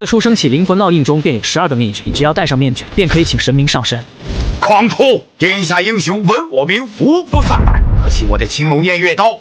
自出生起，灵魂烙印中便有12个面具，你只要戴上面具，便可以请神明上身。狂徒！天下英雄闻我名，无不散。可惜我的青龙偃月刀，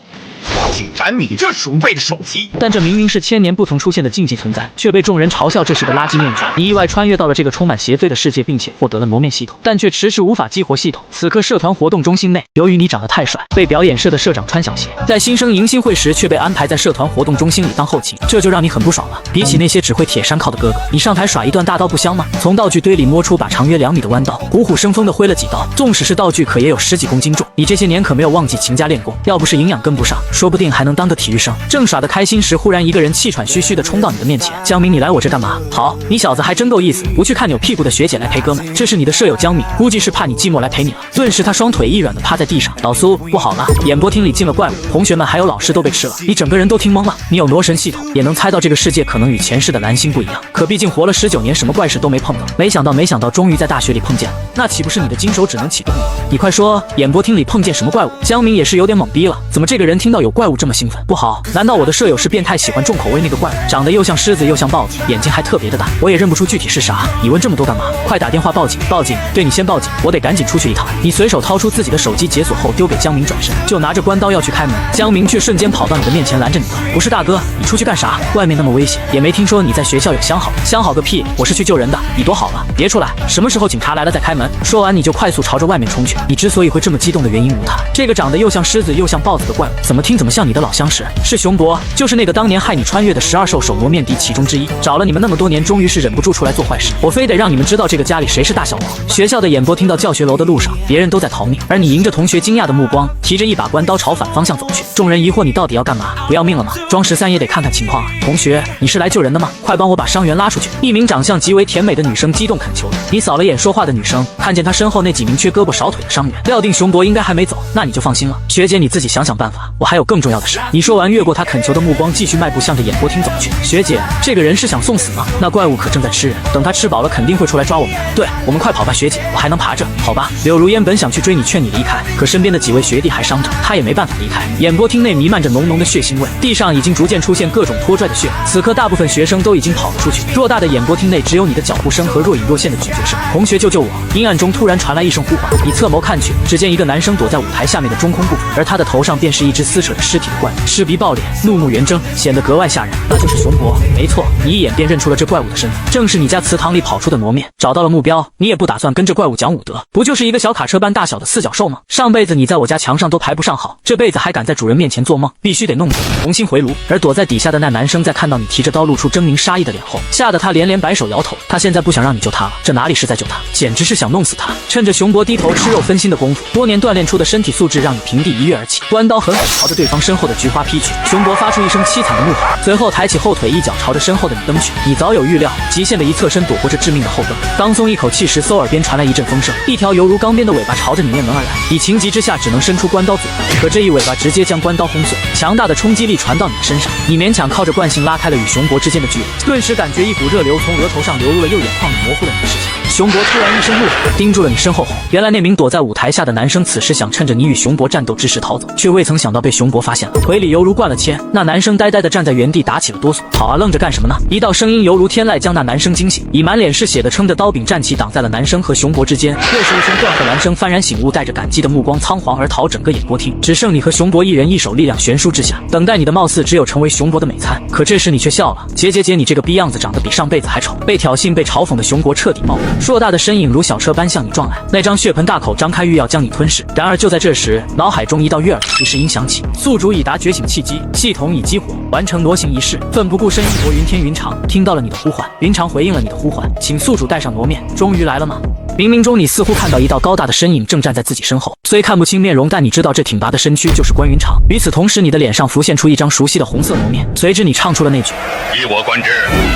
竟斩你这鼠辈的首级！但这明明是千年不曾出现的禁忌存在，却被众人嘲笑这是个垃圾面具。你意外穿越到了这个充满邪罪的世界，并且获得了魔面系统，但却迟迟无法激活系统。此刻社团活动中心内，由于你长得太帅，被表演社的社长穿小鞋，在新生迎新会时却被安排在社团活动中心里当后勤，这就让你很不爽了。比起那些只会铁山靠的哥哥，你上台耍一段大刀不香吗？从道具堆里摸出把长约2米的弯刀，虎虎生风的挥了几刀，纵使是道具，可也有10几公斤重。你这些年可没有忘记勤加练功，要不是营养跟不上，说不定还能当个体育生。正耍得开心时，忽然一个人气喘吁吁的冲到你的面前：“江明，你来我这干嘛？”好，你小子还真够意思，不去看扭屁股的学姐来陪哥们。这是你的舍友江敏，估计是怕你寂寞来陪你了。顿时他双腿一软的趴在地上。老苏，不好了，演播厅里进了怪物，同学们还有老师都被吃了。你整个人都听懵了。你有魔神系统，也能猜到这个世界可能与前世的蓝星不一样。可毕竟活了19年，什么怪事都没碰到。没想到，终于在大学里碰见了。那岂不是你的金手指能启动了？你快说，演播厅里碰见什么怪物？江明也是有点懵逼了，怎么这个人听到有怪物这么兴奋？不好，难道我的舍友是变态，喜欢重口味那个怪物？长得又像狮子又像豹子，眼睛还特别的大，我也认不出具体是啥。你问这么多干嘛？快打电话报警！报警！对，你先报警，我得赶紧出去一趟。你随手掏出自己的手机解锁后丢给江明，转身就拿着关刀要去开门。江明却瞬间跑到你的面前拦着你了。不是大哥，你出去干啥？外面那么危险，也没听说你在学校有相好。相好个屁！我是去救人的，你躲好了，别出来。什么时候警察来了再开门？说完你就快速朝着外面冲去。你之所以会这么激动的原因无他，这个长得又像狮子又像豹子的怪物，怎么听怎么像你的老相识，是熊博，就是那个当年害你穿越的12兽手魔面敌其中之一。找了你们那么多年，终于是忍不住出来做坏事。我非得让你们知道这个家里谁是大小王。学校的演播厅到教学楼的路上，别人都在逃命，而你迎着同学惊讶的目光，提着一把关刀朝反方向走去。众人疑惑，你到底要干嘛？不要命了吗？装13也得看看情况啊。同学，你是来救人的吗？快帮我把伤员拉出去。一名长相极为甜美的女生激动恳求着。你扫了眼说话的女生，看见她身后那几名缺胳膊少腿的伤员，料定熊博应该还没走，那你就放心了。学姐，你自己想想办法，我还有更重要的事。你说完，越过她恳求的目光，继续迈步向着演播厅走去。学姐，这个人是想送死吗？那怪物可正在吃人，等他吃饱了肯定会出来抓我们的。对，我们快跑吧，学姐，我还能爬着。好吧。柳如烟本想去追你，劝你离开，可身边的几位学弟还伤着，他也没办法离开。演播厅内弥漫着浓浓的血腥味，地上已经逐渐出现各种拖拽的血。此刻大部分学生都已经跑了出去，偌大的演播厅内只有你的脚步声和若隐若现的咀嚼声。同学，救救我！阴暗中突然传来一声呼唤，你侧眸看去，只见一个男生躲在舞台下面的中空部分，而他的头上便是一只撕扯着尸体的怪物，赤鼻暴脸，怒目圆睁，显得格外吓人。那就是熊博，没错，你一眼便认出了这怪物的身份，正是你家祠堂里跑出的魔面。找到了目标，你也不打算跟这怪物讲武德，不就是一个小卡车般大小的4脚兽吗？上辈子你在我家墙上都排不上号，这辈子还敢在主人面前做梦，必须得弄死你，重新回炉。而躲在底下的那男生在看到你提着刀露出狰狞杀意的脸后，吓得他连连摆手摇头。他现在不想让你救他了，这哪里是在救他，简直是想弄死他。趁着熊博低头吃肉分心的功夫，多年锻炼出的身体素质让你平地一跃而起，关刀狠狠朝着对方身后的菊花劈去。熊博发出一声凄惨的怒吼，随后抬起后腿一脚朝着身后的你蹬去。你早有预料，极限的一侧身躲过这致命的后蹬。刚松一口气时，嗖耳边传来一阵风声，一条犹如钢鞭的尾巴朝着你面门而来。你情急之下只能伸出关刀阻挡，可这一尾巴直接将关刀轰碎，强大的冲击力传到你的身上，你勉强靠着惯性拉开了与熊博之间的距离，顿时感觉一股热流从额头上流入了右眼眶里，模糊了你的视线。熊博突然一声怒吼，盯住了你身后后，原来那名躲在舞台下的男生此时想趁着你与熊博战斗之时逃走，却未曾想到被熊博发现了，腿里犹如灌了铅。那男生呆呆地站在原地，打起了哆嗦。好啊，愣着干什么呢？一道声音犹如天籁将那男生惊醒，以满脸是血的撑着刀柄站起，挡在了男生和熊博之间。又是一声断喝，男生幡然醒悟，带着感激的目光仓皇而逃，整个演播厅只剩你和熊博一人一手力量悬殊之下，等待你的貌似只有成为熊博的美餐。可这时你却笑了，姐，你这个逼样子长得比上辈子还丑。被挑衅被嘲讽的熊博彻底暴怒，硕大的身影如小车般向你撞来，那张血盆大口张开欲要将你吞噬。然而就在这时，脑海中一道悦耳的提示音响起，宿主已达觉醒契机，系统已激活，完成挪形仪式，奋不顾身一搏云天。云长听到了你的呼唤，云长回应了你的呼唤，请宿主戴上魔面。终于来了吗？冥冥中你似乎看到一道高大的身影正站在自己身后，虽看不清面容，但你知道这挺拔的身躯就是关云长。与此同时，你的脸上浮现出一张熟悉的红色魔面，随之你唱出了那句依我观之，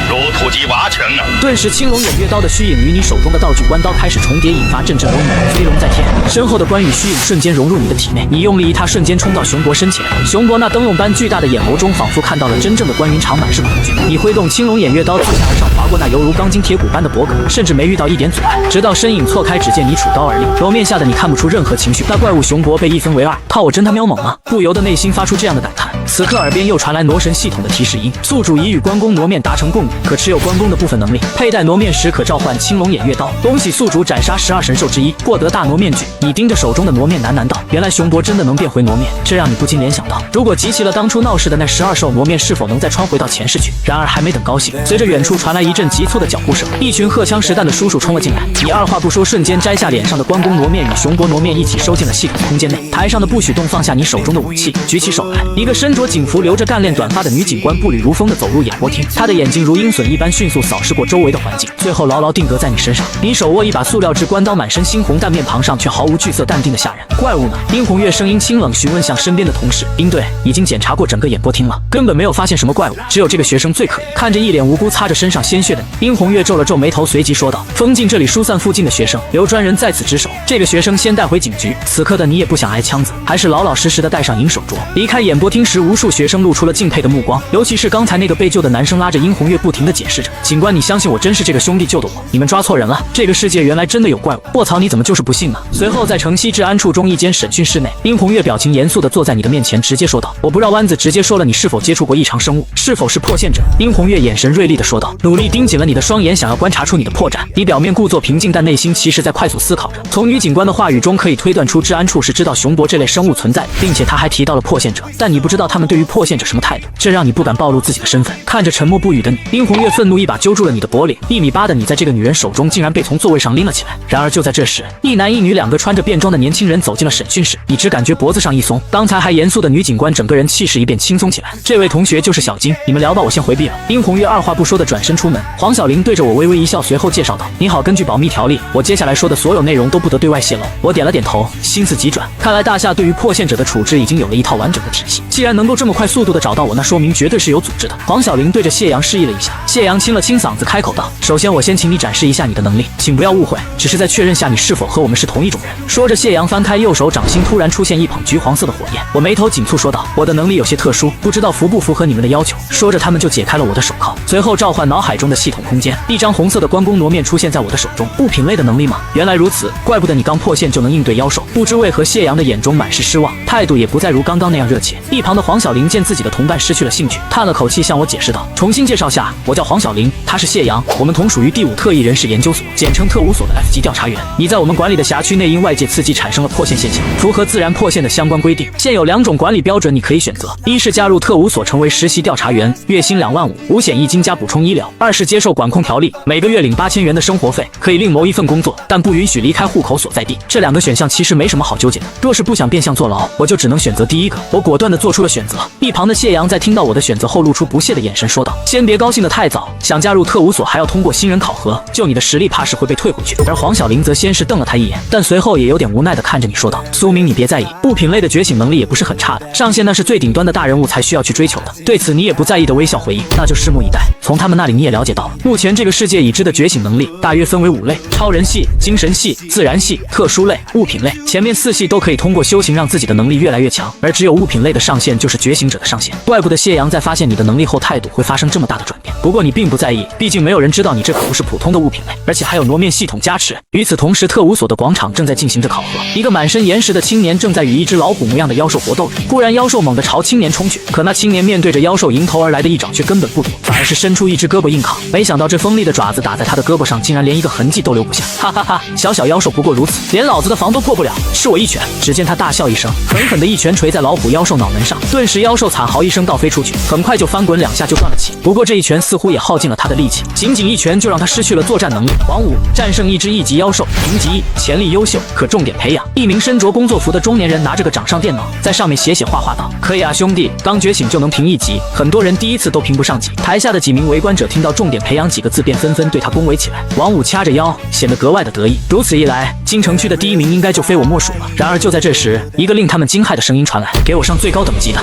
如土鸡瓦犬啊！顿时青龙偃月刀的虚影与你手中的道具关刀开始重叠，引发阵阵龙鸣，飞龙在天。身后的关羽虚影瞬间融入你的体内，你用力一踏，瞬间冲到熊博身前。熊博那灯笼般巨大的眼眸中仿佛看到了真正的关云长，满是恐惧。你挥动青龙偃月刀自下而上划过那犹如钢筋铁骨般的脖颈，甚至没遇到一点阻碍，直到身影错开，只见你杵刀而立。揉面下的你看不出任何情绪。那怪物熊博被一分为二，靠我真他喵猛啊！不由得内心发出这样的感叹。此刻耳边又传来挪神系统的提示音，宿主已与关公挪面达成共语，可持有关公的部分能力，佩戴挪面时可召唤青龙偃月刀。恭喜宿主斩杀12神兽之一，获得大挪面具。你盯着手中的挪面喃喃道：原来熊博真的能变回挪面，这让你不禁联想到，如果集齐了当初闹事的那12兽挪面，是否能再穿回到前世去？然而还没等高兴，随着远处传来一阵急促的脚步声，一群荷枪实弹的叔叔冲了进来。你二话不说，瞬间摘下脸上的关公挪面与熊博挪面一起收进了系统空间内。台上的不许动放下你手中的武器，举起手来。一个身着警服、留着干练短发的女警官步履如风地走入演播厅，她的眼睛如鹰隼一般迅速扫视过周围的环境，最后牢牢定格在你身上。你手握一把塑料制关刀，满身猩红，但面庞上却毫无惧色，淡定的吓人。怪物呢？殷红月声音清冷，询问向身边的同事。应对，已经检查过整个演播厅了，根本没有发现什么怪物，只有这个学生最可疑。看着一脸无辜擦着身上鲜血的你，殷红月皱了皱眉头，随即说道：封禁这里疏散附近的学生，由专人在此值守。这个学生先带回警局。此刻的你也不想挨枪子，还是老老实实的戴上银手镯。离开演播厅时，无数学生露出了敬佩的目光，尤其是刚才那个被救的男生拉着殷红月不停地解释着：警官，你相信我，真是这个兄弟救的我，你们抓错人了，这个世界原来真的有怪物。卧槽，你怎么就是不信呢？随后在城西治安处中一间审讯室内，殷红月表情严肃地坐在你的面前，直接说道：我不绕弯子，直接说了，你是否接触过异常生物，是否是破线者？殷红月眼神锐利地说道，努力盯紧了你的双眼，想要观察出你的破绽。你表面故作平静，但内心其实在快速思考着。从女警官的话语中可以推断出治安处是知道熊博这类生物存在的，并且他还提到了破线者，但你不知道他们对于破线者什么态度，这让你不敢暴露自己的身份。看着沉默不语的你，殷红月愤怒一把揪住了你的脖领，1.8米的你在这个女人手中竟然被从座位上拎了起来。然而就在这时，一男一女两个穿着便装的年轻人走进了审讯室，你只感觉脖子上一松，刚才还严肃的女警官整个人气势一变轻松起来。这位同学就是小金，你们聊吧，我先回避了。殷红月二话不说的转身出门。黄小玲对着我微微一笑，随后介绍道：你好，根据保密条例，我接下来说的所有内容都不得对外泄露。我点了点头，心思急转，看来大夏对于破线者的处置已经有了一套完整的体系。既然能够这么快速度的找到我，那说明绝对是有组织的。黄小玲对着谢阳示意了一下，谢阳清了清嗓子开口道：首先我先请你展示一下你的能力，请不要误会，只是在确认下你是否和我们是同一种人。说着，谢阳翻开右手掌心，突然出现一捧橘黄色的火焰。我眉头紧蹙说道：我的能力有些特殊，不知道符不符合你们的要求。说着，他们就解开了我的手铐，随后召唤脑海中的系统空间，一张红色的关公挪面出现在我的手中。物品类的能力吗？原来如此，怪不得你刚破线就能应对妖兽。不知为何谢阳的眼中满是失望，态度也不再如刚刚那样热切。一旁的黄小玲见自己的同伴失去了兴趣，叹了口气向我解释道：重新介绍下，我叫黄小玲，他是谢阳，我们同属于第5特异人士研究所，简称特务所的 F 级调查员。你在我们管理的辖区内因外界刺激产生了破线现象，符合自然破线的相关规定。现有2种管理标准你可以选择，一是加入特务所成为实习调查员，月薪2万5，五险一金加补充医疗；二是接受管控条例，每个月领8000元的生活费，可以另谋一份工作，但不允许离开户口所在地。这2个选项其实没什么好纠结的，若是不想变相坐牢，我就只能选择第一个。我果断地做出了选择。一旁的谢阳在听到我的选择后，露出不屑的眼神说道：先别高兴得太早，想加入特务所还要通过新人考核，就你的实力怕是会被退回去。而黄小玲则先是瞪了他一眼，但随后也有点无奈地看着你说道：苏明，你别在意，物品类的觉醒能力也不是很差的，上线那是最顶端的大人物才需要去追求的。对此你也不在意的微笑回应，那就拭目以待。从他们那里你也了解到了，目前这个世界已知的觉醒能力大约分为5类：超人系、精神系、自然系、特殊类、物品类。前面4系都可以通过修行让自己的能力越来越强，而只有物品类的上限就是觉醒者的上限。怪不得谢阳在发现你的能力后态度会发生这么大的转变。不过你并不在意，毕竟没有人知道你这可不是普通的物品类，而且还有挪面系统加持。与此同时，特务所的广场正在进行着考核，一个满身岩石的青年正在与一只老虎模样的妖兽搏斗着。忽然妖兽猛地朝青年冲去，可那青年面对着妖兽迎头而来的一掌却根本不躲，反而是伸出一只胳膊硬扛。没想到这锋利的爪子打在他的胳膊上，竟然连一个痕迹都留不下。哈哈哈，小小妖兽不过如此，连老子的防都破不了，吃我一拳！只见他大笑一声，狠狠的一拳捶在老虎妖兽脑门上，顿时妖兽惨嚎一声倒飞出去，很快就翻滚2下就断了气。不过这一拳似乎也耗尽了他的力气，仅仅一拳就让他失去了作战能力。王五战胜一只1级妖兽，评级1，潜力优秀，可重点培养。一名身着工作服的中年人拿着个掌上电脑，在上面写画画道：可以啊兄弟，刚觉醒就能评1级，很多人第一次都评不上级。台下的几名围观者听到重点培养几个字，便纷纷对他恭维起来。王五掐着腰，显得格外的得意。如此一来，京城区的第1名应该就非我莫属了。然而就在这时，一个令他们惊骇的声音传来：给我上最高等级的！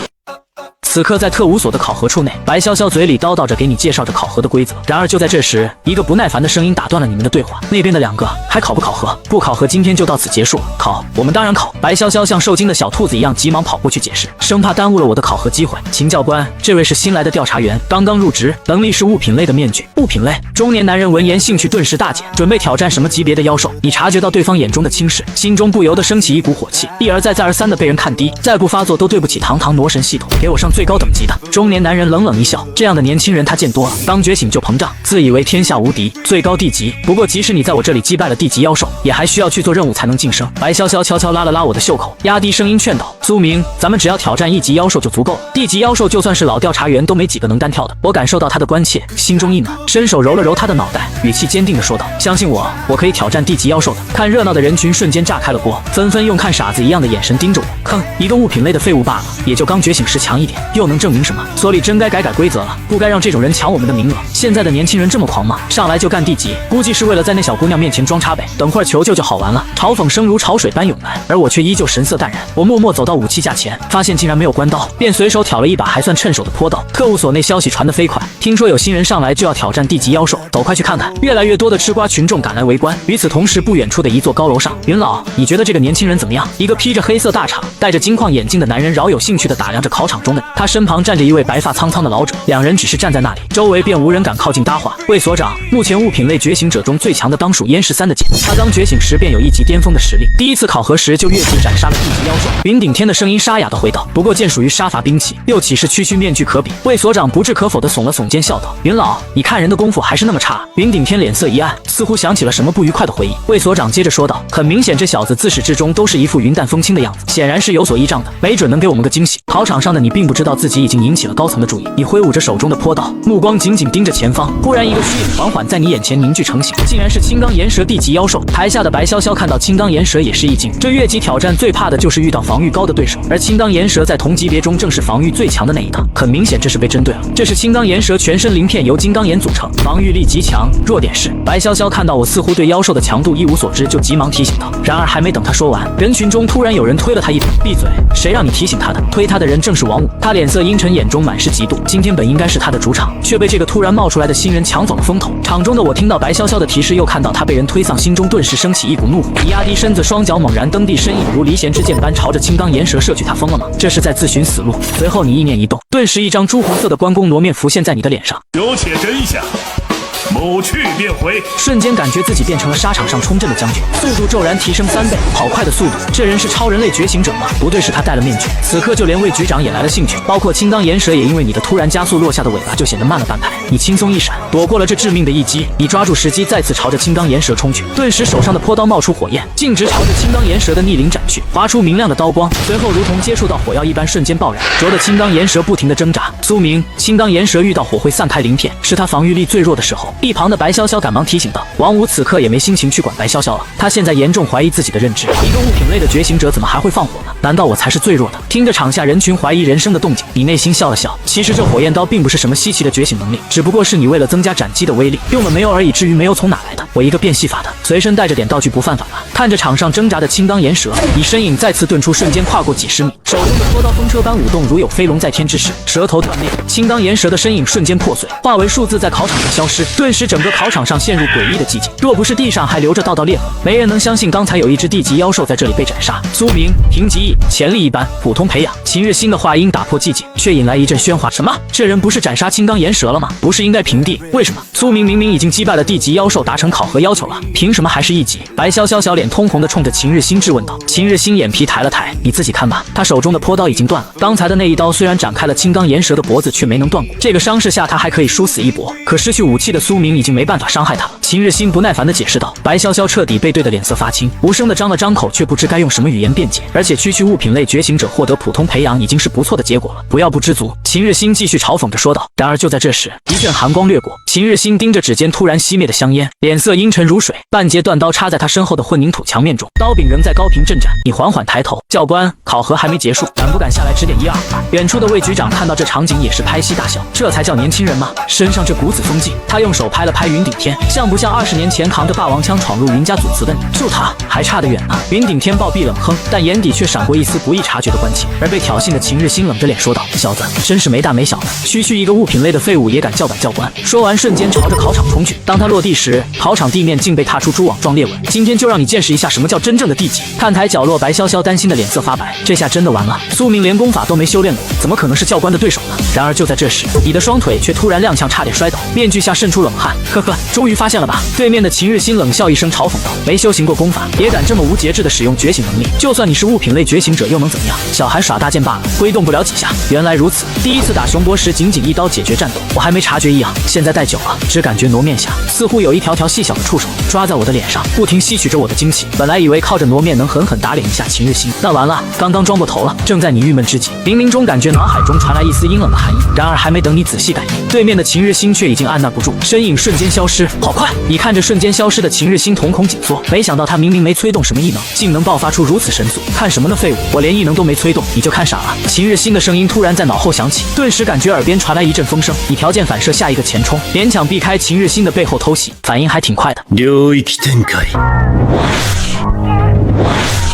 此刻在特务所的考核处内，白潇潇嘴里叨叨着给你介绍着考核的规则。然而就在这时，一个不耐烦的声音打断了你们的对话：那边的2个还考不考核？不考核今天就到此结束。考，我们当然考。白潇潇像受惊的小兔子一样急忙跑过去解释，生怕耽误了我的考核机会。秦教官，这位是新来的调查员，刚刚入职，能力是物品类的面具。物品类？中年男人闻言兴趣顿时大减，准备挑战什么级别的妖兽？你察觉到对方眼中的轻视，心中不由得升起一股火气，一而再再而三的被人看低，再不发作都对不起堂堂魔神系统。给我上上最高等级的。中年男人冷冷一笑，这样的年轻人他见多了，刚觉醒就膨胀，自以为天下无敌，最高地级。不过即使你在我这里击败了地级妖兽，也还需要去做任务才能晋升。白潇潇悄悄拉了拉我的袖口，压低声音劝导：苏明，咱们只要挑战1级妖兽就足够了，地级妖兽就算是老调查员都没几个能单挑的。我感受到他的关切，心中一暖，伸手揉了揉他的脑袋，语气坚定地说道：相信我，我可以挑战地级妖兽的。看热闹的人群瞬间炸开了锅，纷纷用看傻子一样的眼神盯着我。哼，一个物品类的废物罢了，也就刚觉醒时强一点，又能证明什么？所里真该改改规则了，不该让这种人抢我们的名额。现在的年轻人这么狂吗？上来就干地级，估计是为了在那小姑娘面前装叉呗。等会儿求救就好玩了。嘲讽声如潮水般涌来，而我却依旧神色淡然。我默默走到武器架前，发现竟然没有关刀，便随手挑了一把还算趁手的坡刀。特务所内消息传得飞快，听说有新人上来就要挑战地级妖兽，走快去看看！越来越多的吃瓜群众赶来围观。与此同时，不远处的一座高楼上，云老，你觉得这个年轻人怎么样？一个披着黑色大氅、戴着金框眼镜的男人饶有兴趣地打量着考场中的你，他身旁站着一位白发苍苍的老者，两人只是站在那里，周围便无人敢靠近搭话。魏所长，目前物品类觉醒者中最强的当属燕13的剑，他刚觉醒时便有1级巅峰的实力，第一次考核时就越级斩杀了地级妖兽。云顶天的声音沙哑地回道：不过剑属于杀伐兵器，又岂是区区面具可比？魏所长不置可否地耸了耸肩，笑道：云老，你看人的功夫还是那么差。云顶天脸色一暗，似乎想起了什么不愉快的回忆。魏所长接着说道：很明显这小子自始至终都是一副云淡风轻的样子，显然是有所依仗的，没准能给我们个惊喜。考场上的你并不知道自己已经引起了高层的注意，你挥舞着手中的坡刀，目光紧紧盯着前方，忽然一个虚影缓缓在你眼前凝聚成型，竟然是青钢岩蛇地级妖兽。台下的白潇潇看到青钢岩蛇也是一惊，这越级挑战最怕的就是遇到防御高的对手，而青钢岩蛇在同级别中正是防御最强的那一档，很明显这是被针对了。这是青钢岩蛇全身鳞片由金刚岩组成，防御力极强，弱点是……白潇潇看到我似乎对妖兽的强度一无所知，就急忙提醒道。然而还没等他说完，人群中突然有人推了他一把，闭嘴！谁让你提醒他的？推他的人正是王武，他脸色阴沉，眼中满是嫉妒。今天本应该是他的主场，却被这个突然冒出来的新人抢走了风头。场中的我听到白潇潇的提示，又看到他被人推搡，心中顿时升起一股怒火。你压低身子，双脚猛然蹬地，身影如离弦之箭般朝着青钢岩蛇射去。他疯了吗？这是在自寻死路。随后你意念一动，顿时一张朱红色的关公挪面浮现在你的脸上。有且真相，某去便回。瞬间感觉自己变成了沙场上冲阵的将军，速度骤然提升3倍，好快的速度！这人是超人类觉醒者吗？不对，是他戴了面具。此刻就连魏局长也来了兴趣，包括青钢岩蛇也因为你的突然加速落下的尾巴就显得慢了半拍。你轻松一闪，躲过了这致命的一击。你抓住时机，再次朝着青钢岩蛇冲去，顿时手上的坡刀冒出火焰，径直朝着青钢岩蛇的逆鳞斩去，划出明亮的刀光，随后如同接触到火药一般瞬间爆燃，灼得青钢岩蛇不停地挣扎。苏明，青钢岩蛇遇到火会散开鳞片，是他防御力最弱的时候。一旁的白潇潇赶忙提醒道。王武此刻也没心情去管白潇潇了，他现在严重怀疑自己的认知，一个物品类的觉醒者怎么还会放火呢？难道我才是最弱的？听着场下人群怀疑人生的动静，你内心笑了笑。其实这火焰刀并不是什么稀奇的觉醒能力，只不过是你为了增加斩击的威力用了没有而已。至于没有从哪来的，我一个变戏法的，随身带着点道具不犯法吧？看着场上挣扎的青钢岩蛇，你身影再次遁出，瞬间跨过几十米，手中的拖刀风车般舞动，如有飞龙在天之势。舌头断裂，青钢岩蛇的身影瞬间破碎，化为数字在考场上消失。顿时整个考场上陷入诡异的寂静，若不是地上还留着道道裂痕，没人能相信刚才有一只地级妖兽在这里被斩杀。苏明，凭技艺，潜力一般，普通培养。秦日新的话音打破寂静，却引来一阵喧哗。什么？这人不是斩杀青钢岩蛇了吗？不是应该平地？为什么？苏明明明已经击败了地级妖兽，达成考核要求了，凭什么还是1级？白潇潇小脸通红的冲着秦日新质问道。秦日新眼皮抬了抬，你自己看吧。他手中的坡刀已经断了，刚才的那一刀虽然斩开了青钢岩蛇的脖子，却没能断过。这个伤势下他还可以殊死一搏，可失去武器的苏明已经没办法伤害他了。秦日新不耐烦地解释道。白潇潇彻底被对的脸色发青，无声地张了张口，却不知该用什么语言辩解。而且区区物品类觉醒者获得普通培养已经是不错的结果了，不要不知足。秦日新继续嘲讽着说道。然而就在这时，一阵寒光掠过，秦日新盯着指尖突然熄灭的香烟，脸色阴沉如水，半截断刀插在他身后的混凝土墙面中，刀柄仍在高频震颤。你缓缓抬头，教官，考核还没结束，敢不敢下来指点1、2？远处的魏局长看到这场景也是拍戏大笑，这才叫年轻人吗？身上这股子风劲。他用手拍了拍云顶天，像不像20年前扛着霸王枪闯入云家祖祠的你？就他还差得远呢。云顶天暴毙冷哼，但眼底却闪过一丝不易察觉的关切。而被挑衅的秦日新冷着脸说道：小子真是没大没小的，区区一个物品类的废物也敢叫板教官。说完瞬间朝着考场冲去，当他落地时，考场地面竟被踏出蛛网状裂纹。今天就让你见识一下什么叫真正的地级。看台角落，白潇潇担心的脸色发白，这下真的完了。苏明连功法都没修炼过，怎么可能是教官的对手呢？然而就在这时，你的双腿却突然踉跄，差点摔倒，面具下渗出冷汗。呵呵，终于发现了吧？吧。对面的秦日新冷笑一声，嘲讽道：“没修行过功法，也敢这么无节制的使用觉醒能力？就算你是物品类觉醒者，又能怎么样？小孩耍大剑罢了，挥动不了几下。”原来如此，第一次打熊博时仅仅一刀解决战斗，我还没察觉异样。现在戴久了，只感觉挪面下似乎有一条条细小的触手抓在我的脸上，不停吸取着我的精气。本来以为靠着挪面能狠狠打脸一下秦日新，那完了，刚刚装过头了。正在你郁闷之际，冥冥中感觉脑海中传来一丝阴冷的寒意。然而还没等你仔细感应，对面的秦日新却已经按捺不住，身影瞬间消失，好快！你看着瞬间消失的秦日新，瞳孔紧缩，没想到他明明没催动什么异能，竟能爆发出如此神速。看什么呢，废物！我连异能都没催动，你就看傻了。秦日新的声音突然在脑后响起，顿时感觉耳边传来一阵风声，你条件反射下一个前冲，勉强避开秦日新的背后偷袭，反应还挺快的。領域展開。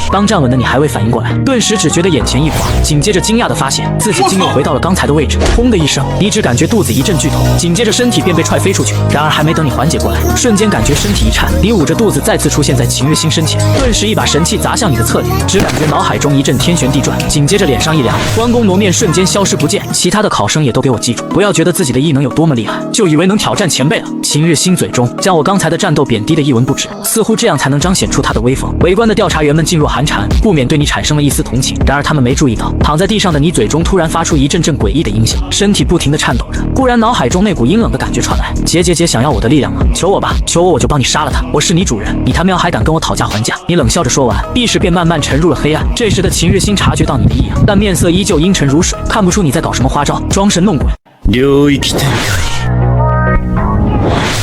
刚站稳的你还未反应过来，顿时只觉得眼前一滑，紧接着惊讶地发现自己竟又回到了刚才的位置。轰的一声，你只感觉肚子一阵剧痛，紧接着身体便被踹飞出去。然而还没等你缓解过来，瞬间感觉身体一颤，你捂着肚子再次出现在秦日新身前，顿时一把神器砸向你的侧脸，只感觉脑海中一阵天旋地转，紧接着脸上一凉，关公挪面瞬间消失不见。其他的考生也都给我记住，不要觉得自己的异能有多么厉害，就以为能挑战前辈了。秦日新嘴中将我刚才的战斗贬低的一文不值，似乎这样才能彰显出他的威风。围观的调查员们噤若寒蝉，不免对你产生了一丝同情。然而他们没注意到，躺在地上的你嘴中突然发出一阵阵诡异的音响，身体不停地颤抖着。忽然脑海中那股阴冷的感觉传来，姐，想要我的力量吗？求我吧，求我，我就帮你杀了他。我是你主人，你他喵还敢跟我讨价还价？你冷笑着说完，意识便慢慢沉入了黑暗。这时的秦日新察觉到你的异样，但面色依旧阴沉如水，看不出你在搞什么花招，装神弄鬼。領域展開。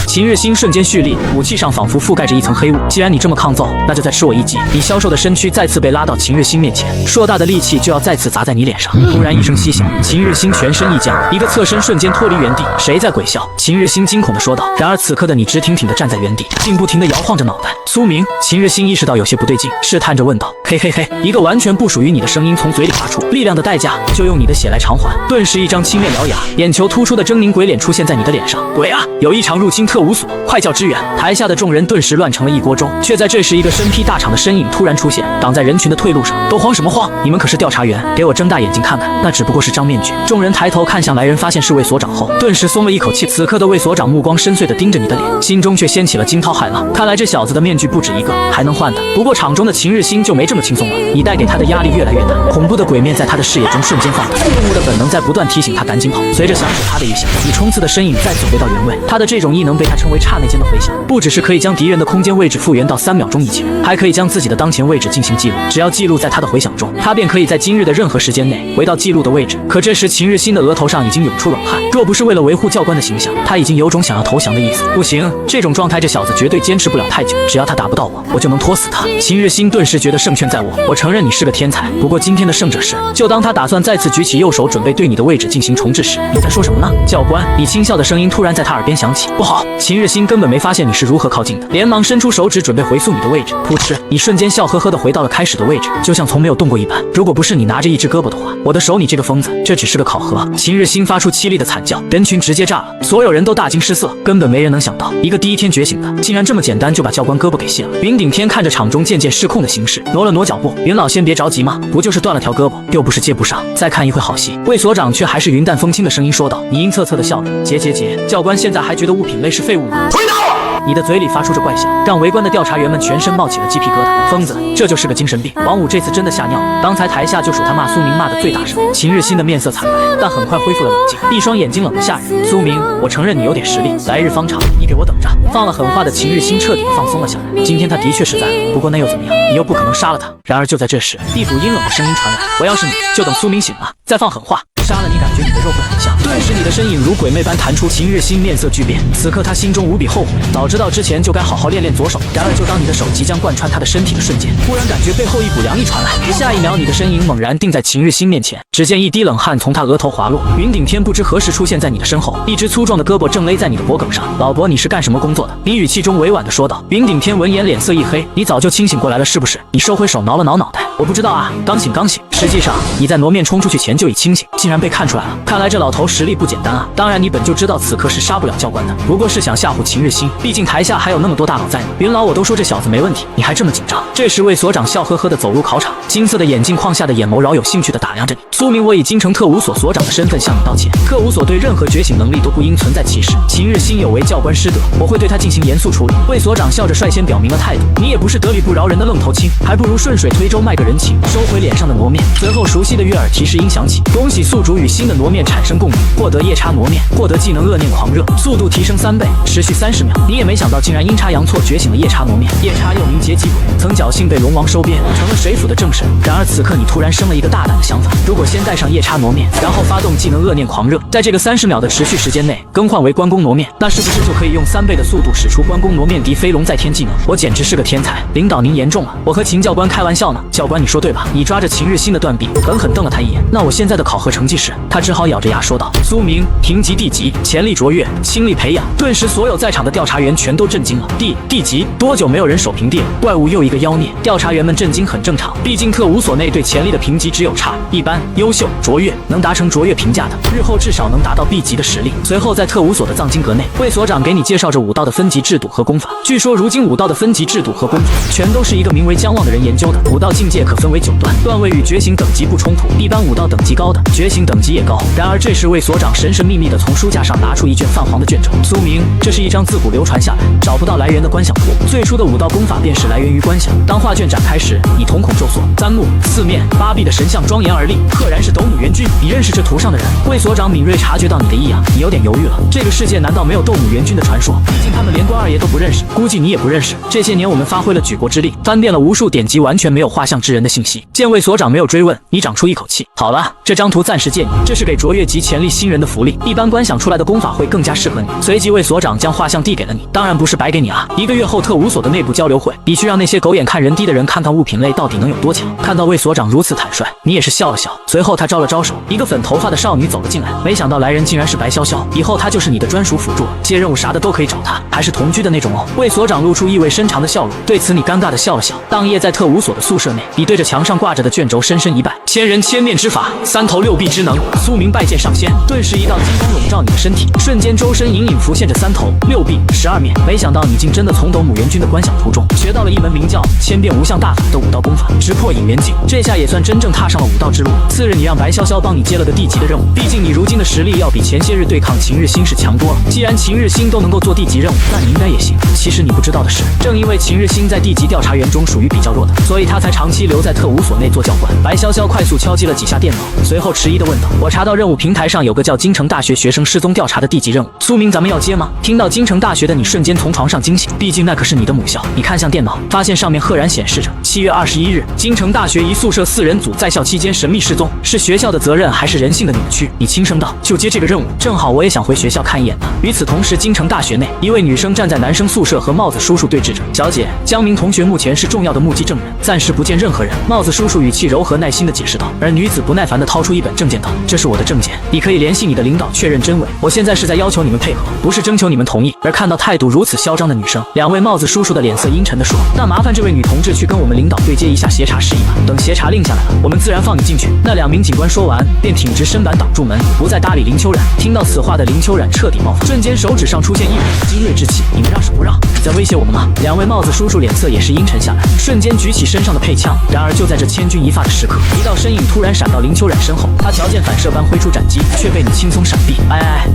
秦日新瞬间蓄力，武器上仿佛覆盖着一层黑雾。既然你这么抗揍，那就再吃我一击。你消瘦的身躯再次被拉到秦日新面前，硕大的力气就要再次砸在你脸上。突然一声吸响，秦日新全身一僵，一个侧身瞬间脱离原地。谁在鬼笑？秦日新惊恐地说道。然而此刻的你直挺挺地站在原地，并不停地摇晃着脑袋。苏明，秦日新意识到有些不对劲，试探着问道。嘿嘿嘿，一个完全不属于你的声音从嘴里发出。力量的代价就用你的血来偿还。顿时一张青面獠牙、眼球突出的狰狞鬼脸出现在你的脸上。鬼啊！有一场入侵特务所，快叫支援！台下的众人顿时乱成了一锅粥，却在这时一个身披大氅的身影突然出现，挡在人群的退路上。都慌什么慌？你们可是调查员，给我睁大眼睛看看，那只不过是张面具。众人抬头看向来人，发现是魏所长后，顿时松了一口气。此刻的魏所长目光深邃地盯着你的脸，心中却掀起了惊涛骇浪。看来这小子的面具不止一个，还能换的。不过场中的秦日新就没这么轻松了，你带给他的压力越来越大，恐怖的鬼面在他的视野中瞬间放大，动物的本能在不断提醒他赶紧跑。随着响指他的一响，你冲刺的身影再次回到原位。他的这种异能被他称为刹那间的回响，不只是可以将敌人的空间位置复原到3秒钟以前，还可以将自己的当前位置进行记录。只要记录在他的回响中，他便可以在今日的任何时间内回到记录的位置。可这时秦日新的额头上已经涌出冷汗，若不是为了维护教官的形象，他已经有种想要投降的意思。不行，这种状态这小子绝对坚持不了太久，只要他打不到我，我就能拖死他。秦日新顿时觉得胜券在握，我承认你是个天才，不过今天的胜者是……就当他打算再次举起右手准备对你的位置进行重置时，你在说什么呢？教官，你轻笑的声音突然在他耳边响起。不好！秦日新根本没发现你是如何靠近的，连忙伸出手指准备回溯你的位置。噗嗤，你瞬间笑呵呵的回到了开始的位置，就像从没有动过一般。如果不是你拿着一只胳膊的话，我的手你这个疯子，这只是个考核。秦日新发出凄厉的惨叫，人群直接炸了，所有人都大惊失色，根本没人能想到，一个第一天觉醒的，竟然这么简单就把教官胳膊给卸了。云顶天看着场中渐渐失控的形势，挪了挪脚步。云老先别着急嘛，不就是断了条胳膊，又不是接不上，再看一会好戏。魏所长却还是云淡风轻的声音说道。你阴恻恻的笑着，结，教官现在还觉得物品类是废物吗？回答我！你的嘴里发出着怪笑，让围观的调查员们全身冒起了鸡皮疙瘩。疯子，这就是个精神病。王五这次真的吓尿了，刚才台下就属他骂苏明骂的最大声。秦日新的面色惨白，但很快恢复了冷静，一双眼睛冷得吓人。苏明，我承认你有点实力，来日方长，你给我等着。放了狠话的秦日新彻底放松了下来。今天他的确是在了，不过那又怎么样？你又不可能杀了他。然而就在这时，一股阴冷的声音传来，我要是你，就等苏明醒了再放狠话。杀了你，感觉你的肉会很香。顿时你的身影如鬼魅般弹出。秦日新面色巨变，此刻他心中无比后悔，早知道之前就该好好练练左手。然而就当你的手即将贯穿他的身体的瞬间，忽然感觉背后一股凉意传来，下一秒你的身影猛然定在秦日新面前，只见一滴冷汗从他额头滑落。云顶天不知何时出现在你的身后，一只粗壮的胳膊正勒在你的脖颈上。老伯，你是干什么工作的？你语气中委婉地说道。云顶天闻言脸色一黑，你早就清醒过来了是不是？你收回手，挠了挠脑袋，我不知道啊，刚醒刚醒。实际上你在挪面冲出去前就已清醒，竟然被看出来了。看来这老头实力不简单啊。当然你本就知道此刻是杀不了教官的，不过是想吓唬秦日新，毕竟台下还有那么多大佬在呢。云老我都说这小子没问题，你还这么紧张。这时魏所长笑呵呵地走入考场，金色的眼镜框下的眼眸饶有兴趣地打量着你。苏明，我以京城特务所所长的身份向你道歉。特务所对任何觉醒能力都不应存在歧视。秦日新有违教官师德，我会对他进行严肃处理。魏所长笑着率先表明了态度，你也不是得理不饶人的愣头青，还不如顺水推舟卖个人情，收回脸上的挪面。随后熟悉的悦耳提示音响起，恭喜宿主与新的挪面产生共鸣，获得夜叉挪面，获得技能恶念狂热，速度提升3倍，持续30秒。你也没想到竟然阴差阳错觉醒了夜叉挪面。夜叉又名劫机鬼，曾侥幸被龙王收编，成了水府的正神。然而此刻你突然生了一个大胆的想法，如果先带上夜叉挪面，然后发动技能恶念狂热，在这个30秒的持续时间内更换为关公挪面，那是不是就可以用3倍的速度使出关公挪面敌飞龙在天技能？我简直是个天才，领导您言重了，我和秦教官开玩笑呢。教官你说对吧？你抓着秦日新的断臂，狠狠瞪了他一眼。那我现在的考核成绩是？他只好咬着牙说道。苏明，评级D级，潜力卓越，亲力培养。顿时所有在场的调查员全都震惊了。D级，多久没有人守平地了？怪物又一个妖孽。调查员们震惊很正常，毕竟特务所内对潜力的评级只有差、一般、优秀、卓越，能达成卓越评价的，日后至少能达到 B 级的实力。随后在特务所的藏经阁内，魏所长给你介绍着武道的分级制度和功法。据说如今武道的分级制度和功法全都是一个名为姜望的人研究的。武道境界可分为9段，段位与觉醒等级不冲突，一般武道等级高的觉醒等级也高。然而这时魏所长神神秘秘地从书架上拿出一卷泛黄的卷轴。苏明，这是一张自古流传下来找不到来源的观想图，最初的武道功法便是来源于观想。当画卷展开时，你瞳孔骤缩，3目4面8臂的神像庄严而立，赫然是斗姆元君。你认识这图上的人？魏所长敏锐察觉到你的异样，你有点犹豫了。这个世界难道没有斗姆元君的传说？毕竟他们连关二爷都不认识，估计你也不认识。这些年我们发挥了举国之力，翻遍了无数典籍，完全没有画像之人的信息。见魏所长没有追问，你长出一口气。好了，这张图暂时借你，这是给卓越级潜力新人的福利，一般观想出来的功法会更加适合你。随即魏所长将画像递给了你，当然不是白给你啊。1个月后特务所的内部交流会，必须让那些狗眼看人低的人看看物品类到底能有多强。看到魏所长如此坦率，你也是笑了笑。随后他招了招手，一个粉头发的少女走了进来，没想到来人竟然是白潇潇，以后她就是你的专属辅助，接任务啥的都可以找她，还是同居的那种哦。魏所长露出意味深长的笑容，对此你尴尬的笑了笑。当夜在特务所的宿舍内，你对着墙上挂着的卷轴深深一拜，千人千面之法，3头6臂之能，苏明拜见上仙。顿时一道金光笼罩你的身体，瞬间周身隐隐浮现着3头6臂12面。没想到你竟真的从斗姆元君的观想图中学到了一门名叫千变无相大法的武道功法，直破引元境。这下也算真正踏上了武道之路。次日你让白潇潇帮你接了个D级的任务，毕竟你如今的实力要比前些日对抗秦日新是强多了。既然秦日新都能够做D级任务，那你应该也行。其实你不知道的是，正因为秦日新在D级调查员中属于比较弱的，所以他才长期留在特务所内做教官。白潇潇快速敲击了几下电脑，随后迟疑地问道：我查到任务平台上有个叫京城大学学生失踪调查的D级任务，苏明咱们要接吗？听到京城大学的你瞬间从床上惊醒，毕竟那可是你的母校。你看向电脑，发现上面赫然显示着7月21日，京城大学一宿舍4人组在校期间神秘失踪，是学校的责任还是人性的扭曲？你轻声道：就接这个任务，正好我也想回学校看一眼呢。与此同时，京城大学内，一位女生站在男生宿舍和帽子叔叔对峙着。小姐，江明同学目前是重要的目击证人，暂时不见任何人。帽子叔叔语气柔和耐心地解释道，而女子不耐烦地掏出一本证件道：这是我的证件，你可以联系你的领导确认真伪。我现在是在要求你们配合，不是征求你们同意。而看到态度如此嚣张的女生，两位帽子叔叔的脸色阴沉地说：那麻烦这位女同志去跟我们领导对接一下协查事宜吧，等协查令下来了，我们自然放你进去。那2名警官说完，便挺直身板挡住门，不再搭理林秋冉。听到此话的林秋冉彻底冒犯，瞬间手指上出现一股精锐之气，你们让手不让？你在威胁我们吗？2位帽子叔叔脸色也是阴沉下来，瞬间举起身上的配枪。然而就在这千钧一发的时刻，一道身影突然闪到林秋冉身后，他条件反射般挥出斩击，却被你轻松闪避。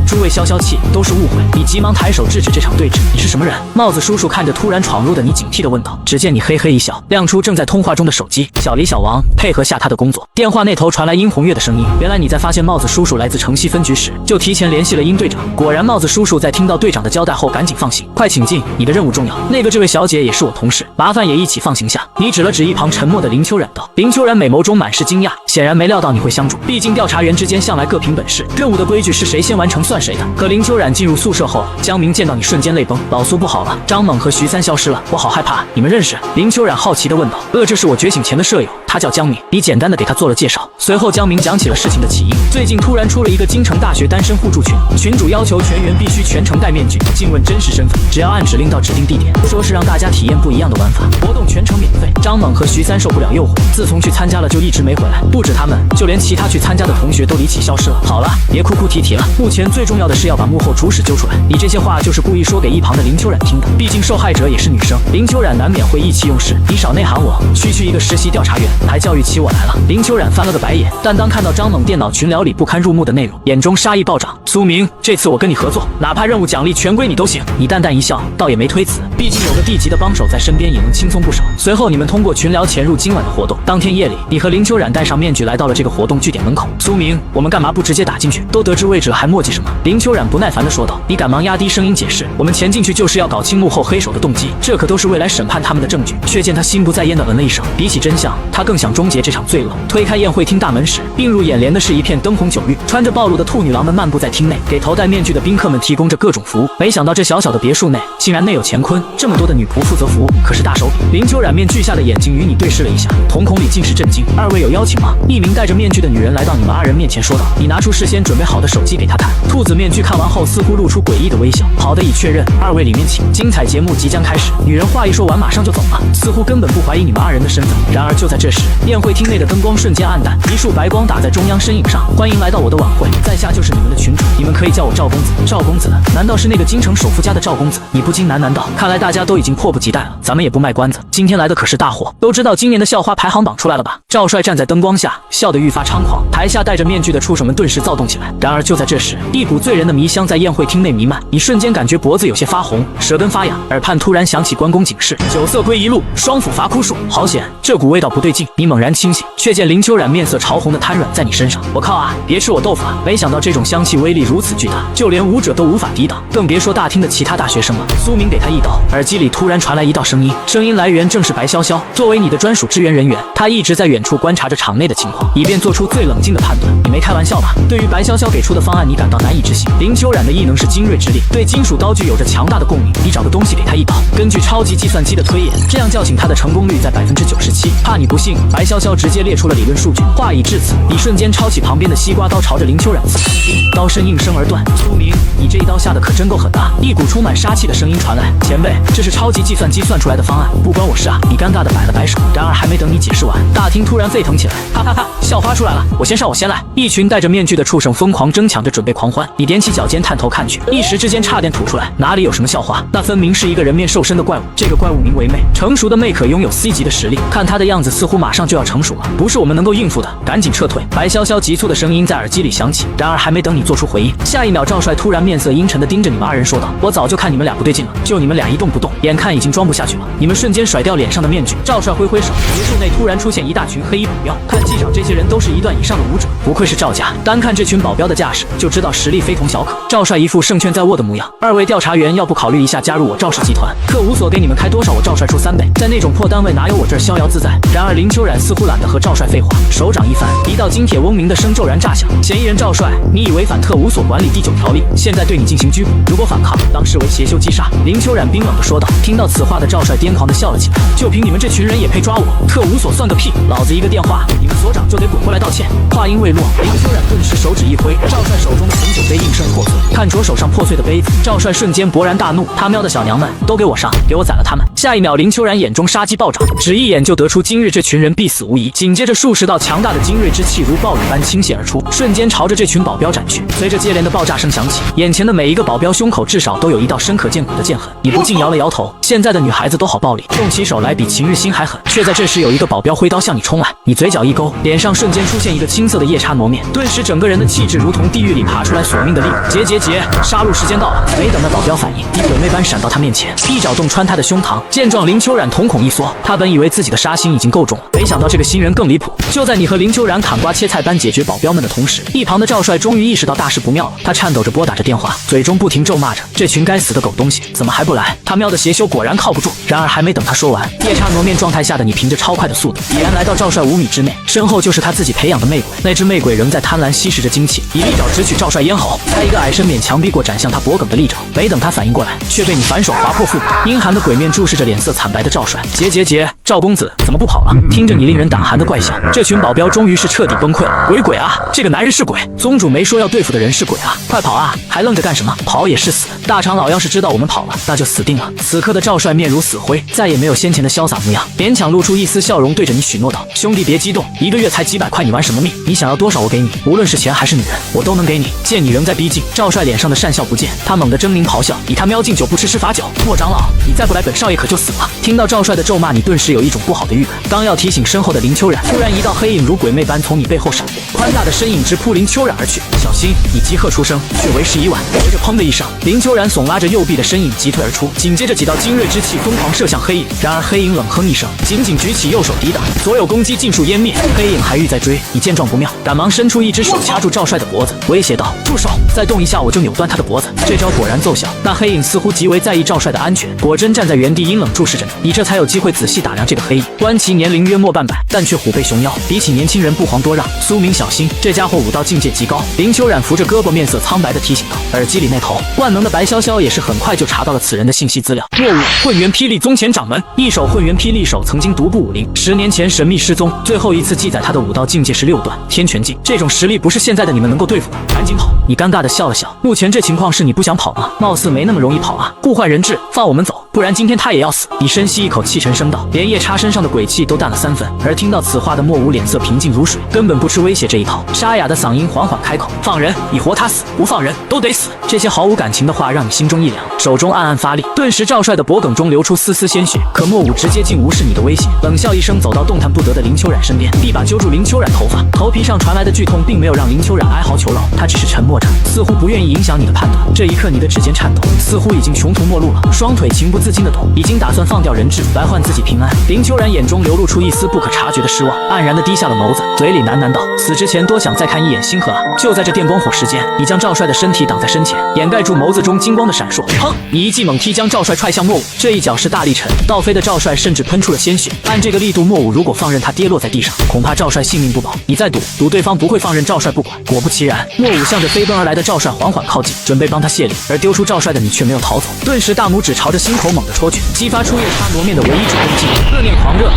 诸位消消气，都是误会。你急忙抬手制止这场对峙。你是什么人？帽子叔叔看着突然闯入的你，警惕地问道。只见你嘿嘿一笑，亮出正在通话中的手机。小李小王，配合下他的工作。电话那头传来殷红月的声音。原来你在发现帽子叔叔来自城西分局时，就提前联系了殷队长。果然，帽子叔叔在听到队长的交代后，赶紧放行。快请进，你的任务重要。这位小姐也是我同事，麻烦也一起放行下。你指了指一旁沉默的林秋冉道。林秋冉美眸中满是惊讶，显然没料到你会相助，毕竟调查员之间向来各凭本事，任务的规矩是谁先完成算谁的。可林秋冉进入宿舍后，江明见到你瞬间泪崩。老苏不好了，张猛和徐三消失了，我好害怕。你们认识？林秋冉好奇地问道。这是我觉醒前的舍友，他叫江明。你简单的给他做了介绍。随后江明讲起了事情的起因。最近突然出了一个京城大学单身互助群，群主要求全员必须全程戴面具，静问真实身份，只要按指令到指指定地点，说是让大家体验不一样的玩法，活动全程免费。张猛和徐三受不了诱惑，自从去参加了就一直没回来。不止他们，就连其他去参加的同学都离奇消失了。好了，别哭哭啼啼了，目前最重要的是要把幕后主使揪出来。你这些话就是故意说给一旁的林秋冉听的，毕竟受害者也是女生，林秋冉难免会意气用事。你少内涵我，区区一个实习调查员，还教育起我来了。林秋冉翻了个白眼，但当看到张猛电脑群聊里不堪入目的内容，眼中杀意暴涨。苏明，这次我跟你合作，哪怕任务奖励全归你都行。你淡淡一笑，倒也没推辞，毕竟有个地级的帮手在身边也能轻松不少。随后你们通过群聊潜入今晚的活动。当天夜里，你和林秋冉戴上面具来到了这个活动据点门口。苏明，我们干嘛不直接打进去？都得知位置了，还磨叽什么？林秋冉不耐烦地说道。你赶忙压低声音解释，我们前进去就是要搞清幕后黑手的动机，这可都是未来审判他们的证据。却见他心不在焉地嗯了一声，比起真相，他更想终结这场罪恶。推开宴会厅大门时，映入眼帘的是一片灯红酒绿，穿着暴露的兔女郎们漫步在厅内，给头戴面具的宾客们提供着各种服务。没想到这小小的别墅内竟然内有乾坤，这么多的女仆负责服务，可是大手笔。林秋冉面具下的眼睛与你对视了一下，瞳孔里尽是震惊。二位有邀请吗？一名戴着面具的女人来到你们二人面前说道。你拿出事先准备好的手机给她看。兔子面具看完后似乎露出诡异的微笑。好的，已确认，二位里面请。精彩节目即将开始。女人话一说完马上就走了，似乎根本不怀疑你们二人的身份。然而就在这时，宴会厅内的灯光瞬间暗淡，一束白光打在中央身影上。欢迎来到我的晚会，在下就是你们的群主，你们可以叫我赵公子。赵公子？难道是那个京城首富家的赵公子？你不禁喃喃道。看来大家都已经迫不及待了，咱们也不卖关子，今天来的可是大火。都知道今年的校花排行榜出来了吧？赵帅站在灯光下，笑得愈发猖狂。台下戴着面具的畜生们顿时躁动起来。然而就在这时，一股醉人的迷香在宴会厅内弥漫，你瞬间感觉脖子有些发红，舌根发痒，耳畔突然响起关公警示：酒色归一路，双斧伐枯树。好险，这股味道不对劲。你猛然清醒，却见林秋冉面色潮红的瘫软在你身上。我靠啊，别吃我豆腐啊！没想到这种香气威力如此巨大，就连武者都无法抵挡，更别说大厅的其他大学生了。苏明给他一刀，耳机里突然传来一道声音，声音来源正是白潇潇。作为你的专属支援人员，他一直在远处观察着场内的情况，以便做出最冷静的判断。你没开玩笑吧？对于白潇潇给出的方案，你感到难以置信。林秋冉的异能是精锐之力，对金属刀具有着强大的共鸣。你找个东西给他一刀，根据超级计算机的推演，这样叫醒他的成功率在97%。怕你不信，白潇潇直接列出了理论数据。话已至此，你瞬间抄起旁边的西瓜刀，朝着林秋冉刺去，刀身应声而断。苏明，你这一刀下的可真够狠的啊！一股充满杀气的声音传来。前辈，这是超级计算机算出来的方案，不关我事啊！你尴尬的摆了摆手。然而还没等你解释完，大厅突然沸腾起来。哈哈哈，校花出来了，我先上，我先来！一群戴着面具的畜生疯狂争抢着准备狂欢。你踮起脚尖探头看去，一时之间差点吐出来。哪里有什么校花，那分明是一个人面兽身的怪物。这个怪物名为魅，成熟的魅可拥有 C 级的实力，看他的样子似乎马上就要成熟了，不是我们能够应付的，赶紧撤退！白潇潇急促的声音在耳机里响起。然而还没等你做出回应，下一秒赵帅突然面色阴沉地盯着你们二人说道：我早就看你们俩不对劲了，就你们俩一动不动，眼看已经装不下去了。你们瞬间甩掉脸上的面具。赵帅挥挥手，别墅内突然出现一大群黑衣保镖，看机长这些人都是1段以上的武者，不愧是赵家，单看这群保镖的架势就知道实力非同小可。赵帅一副胜券在握的模样，二位调查员要不考虑一下加入我赵氏集团？特务所给你们开多少，我赵帅出3倍，在那种破单位哪有我这儿逍遥自在？然而林秋冉似乎懒得和赵帅废话，手掌一翻，一道金铁嗡鸣的声骤然炸响。嫌疑人赵帅，你已违反特务所管理第9条例，现在对你进行拘捕，如果反抗，当视为挟修击杀。林秋冉冰冷地说道。听到此话的赵帅癫狂地笑了起来，就凭你们这群人也配抓我？特务所算个屁，老子一个电话，你们所长就得滚回来道歉。话音未落，林秋冉顿时手指一挥，赵帅手中的红酒杯应声破碎。看着手上破碎的杯子，赵帅瞬间勃然大怒，他喵的小娘们，都给我上，给我宰了他们！下一秒，林秋冉眼中杀机暴涨，只一眼就得出今日这群人必死无疑。紧接着数十道强大的精锐之气如暴雨般倾泻而出，瞬间朝着这群保镖斩去。随着接连的爆炸声响起，眼前的每一个保镖胸口至少都有一道深可见骨的剑痕。你不禁摇了摇头，现在的女孩子都好暴力，动起手来比秦日心还狠。却在这时，有一个保镖挥刀向你冲来，你嘴角一勾，脸上瞬间出现一个青色的夜叉挪面，顿时整个人的气质如同地狱里爬出来索命的猎物。结，杀戮时间到了！没等那保镖反应，你鬼魅般闪到他面前，一爪洞穿他的胸膛。见状，林秋冉瞳孔一缩，他本以为自己的杀心已经够重了，没想到这个新人更离谱。就在你和林秋冉砍瓜切菜般解决保镖们的同时，一旁的赵帅终于意识到大事不妙了，他颤抖着拨打着电话，嘴中不停咒骂着这群该死的狗东西怎么还不来？他喵的邪修果然靠不住。然而还没等他说完，夜叉挪面状态下的你凭着超快的速度，已然来到赵帅5米之内。身后就是他自己培养的魅鬼。那只魅鬼仍在贪婪吸食着精气，以利爪直取赵帅咽喉。他一个矮身勉强避过斩向他脖颈的利爪，没等他反应过来，却被你反手划破腹部。阴寒的鬼面注视着脸色惨白的赵帅，结，赵公子怎么不跑了？听着你令人胆寒的怪笑，这群保镖终于是彻底崩溃了。鬼啊，这个男人是鬼，宗主没说要对付的人是鬼啊，快跑啊！还愣着干什么？跑也是死。大长老要是知道我们跑了，那就死定了。此刻的赵帅面如死灰，再也没有先前的潇洒模样，勉强露出一丝笑容，对着你许诺道：兄弟别激动，1个月才几百块，你玩什么命？你想要多少我给你，无论是钱还是女人，我都能给你。见你仍在逼近，赵帅脸上的善笑不见，他猛地狰狞咆哮：以他喵进酒不吃吃罚酒！莫长老，你再不来，本少爷可就死了！听到赵帅的咒骂，你顿时有一种不好的预感，刚要提醒身后的林秋冉，突然一道黑影如鬼魅般从你背后闪过，宽大的身影直扑林秋冉而去。小心！你急喝出声，却为时已晚。随着砰的一声，林秋冉耸拉着右臂的身影急退而出，紧接着几道精锐之气疯狂射向黑影。然而黑影冷哼一声，紧紧举起右手抵挡，所有攻击尽数湮灭。黑影还欲再追，你见状不妙，赶忙伸出一只手掐住赵帅的脖子，威胁道：住手！再动一下我就扭断他的脖子。这招果然奏效，那黑影似乎极为在意赵帅的安全，果真站在原地阴冷注视着你，这才有机会仔细打量这个黑影。观其年龄约莫半百，但却虎背熊腰，比起年轻人不遑多让。苏明小心，这家伙武道境界极高。林秋冉扶着胳膊，面色苍白地提醒道。耳机里那头万能的白潇潇也是很快就查到了此人的信息资料。落伍混元霹雳宗前掌门，一手混元霹雳手，曾经独步武林，10年前神秘失踪，最后一次记载他的武道境界是6段天拳境，这种实力不是现在的你们能够对付的。赶紧跑！你尴尬地笑了笑，目前这情况是你不想跑吗？貌似没那么容易跑啊！故坏人质，放我们走，不然今天他也要死。你深吸一口气，沉声道，连夜叉身上的鬼气都淡了3分。而听到此话的莫武脸色平静如水，根本不吃威胁这一套，沙哑的嗓音缓缓开口：放人，你活他死，不放人都得死。这些毫无感情的话让你心中一凉，手中暗暗发力，顿时赵帅的脖颈中流出丝丝鲜血。可莫武直接竟无视你的威胁，冷笑一声，走到动弹不得的林秋冉身边，一把揪住林秋冉头发。头皮上传来的剧痛并没有让林秋冉哀嚎求饶，他只是沉默着，似乎不愿意影响你的判断。这一刻你的指尖颤抖，似乎已经穷途末路了，双腿情不自禁的抖，已经打算放掉人质来换自己平安。林秋冉眼中流露出一丝不可察觉的失望，黯然的低下了眸子，嘴里喃喃道：死之前多想再看一眼星河啊！就在这电光火石间，你将赵帅的身体挡在身前，掩盖住眸子中金光的闪烁。砰！你一记猛踢将赵帅踹向莫武，这一脚是大力沉，倒飞的赵帅甚至喷出了鲜血。按这个力度，莫武如果放任他跌落在地上，恐怕赵帅性命不保。你再赌对方不会放任赵帅不管。果不其然，莫武向着飞奔而来的赵帅缓缓靠近，准备帮他卸力，而丢出赵帅的你却没有逃走，顿时大拇指朝着心口猛地戳去，激发出夜叉挪面的唯一主攻技——恶念狂热。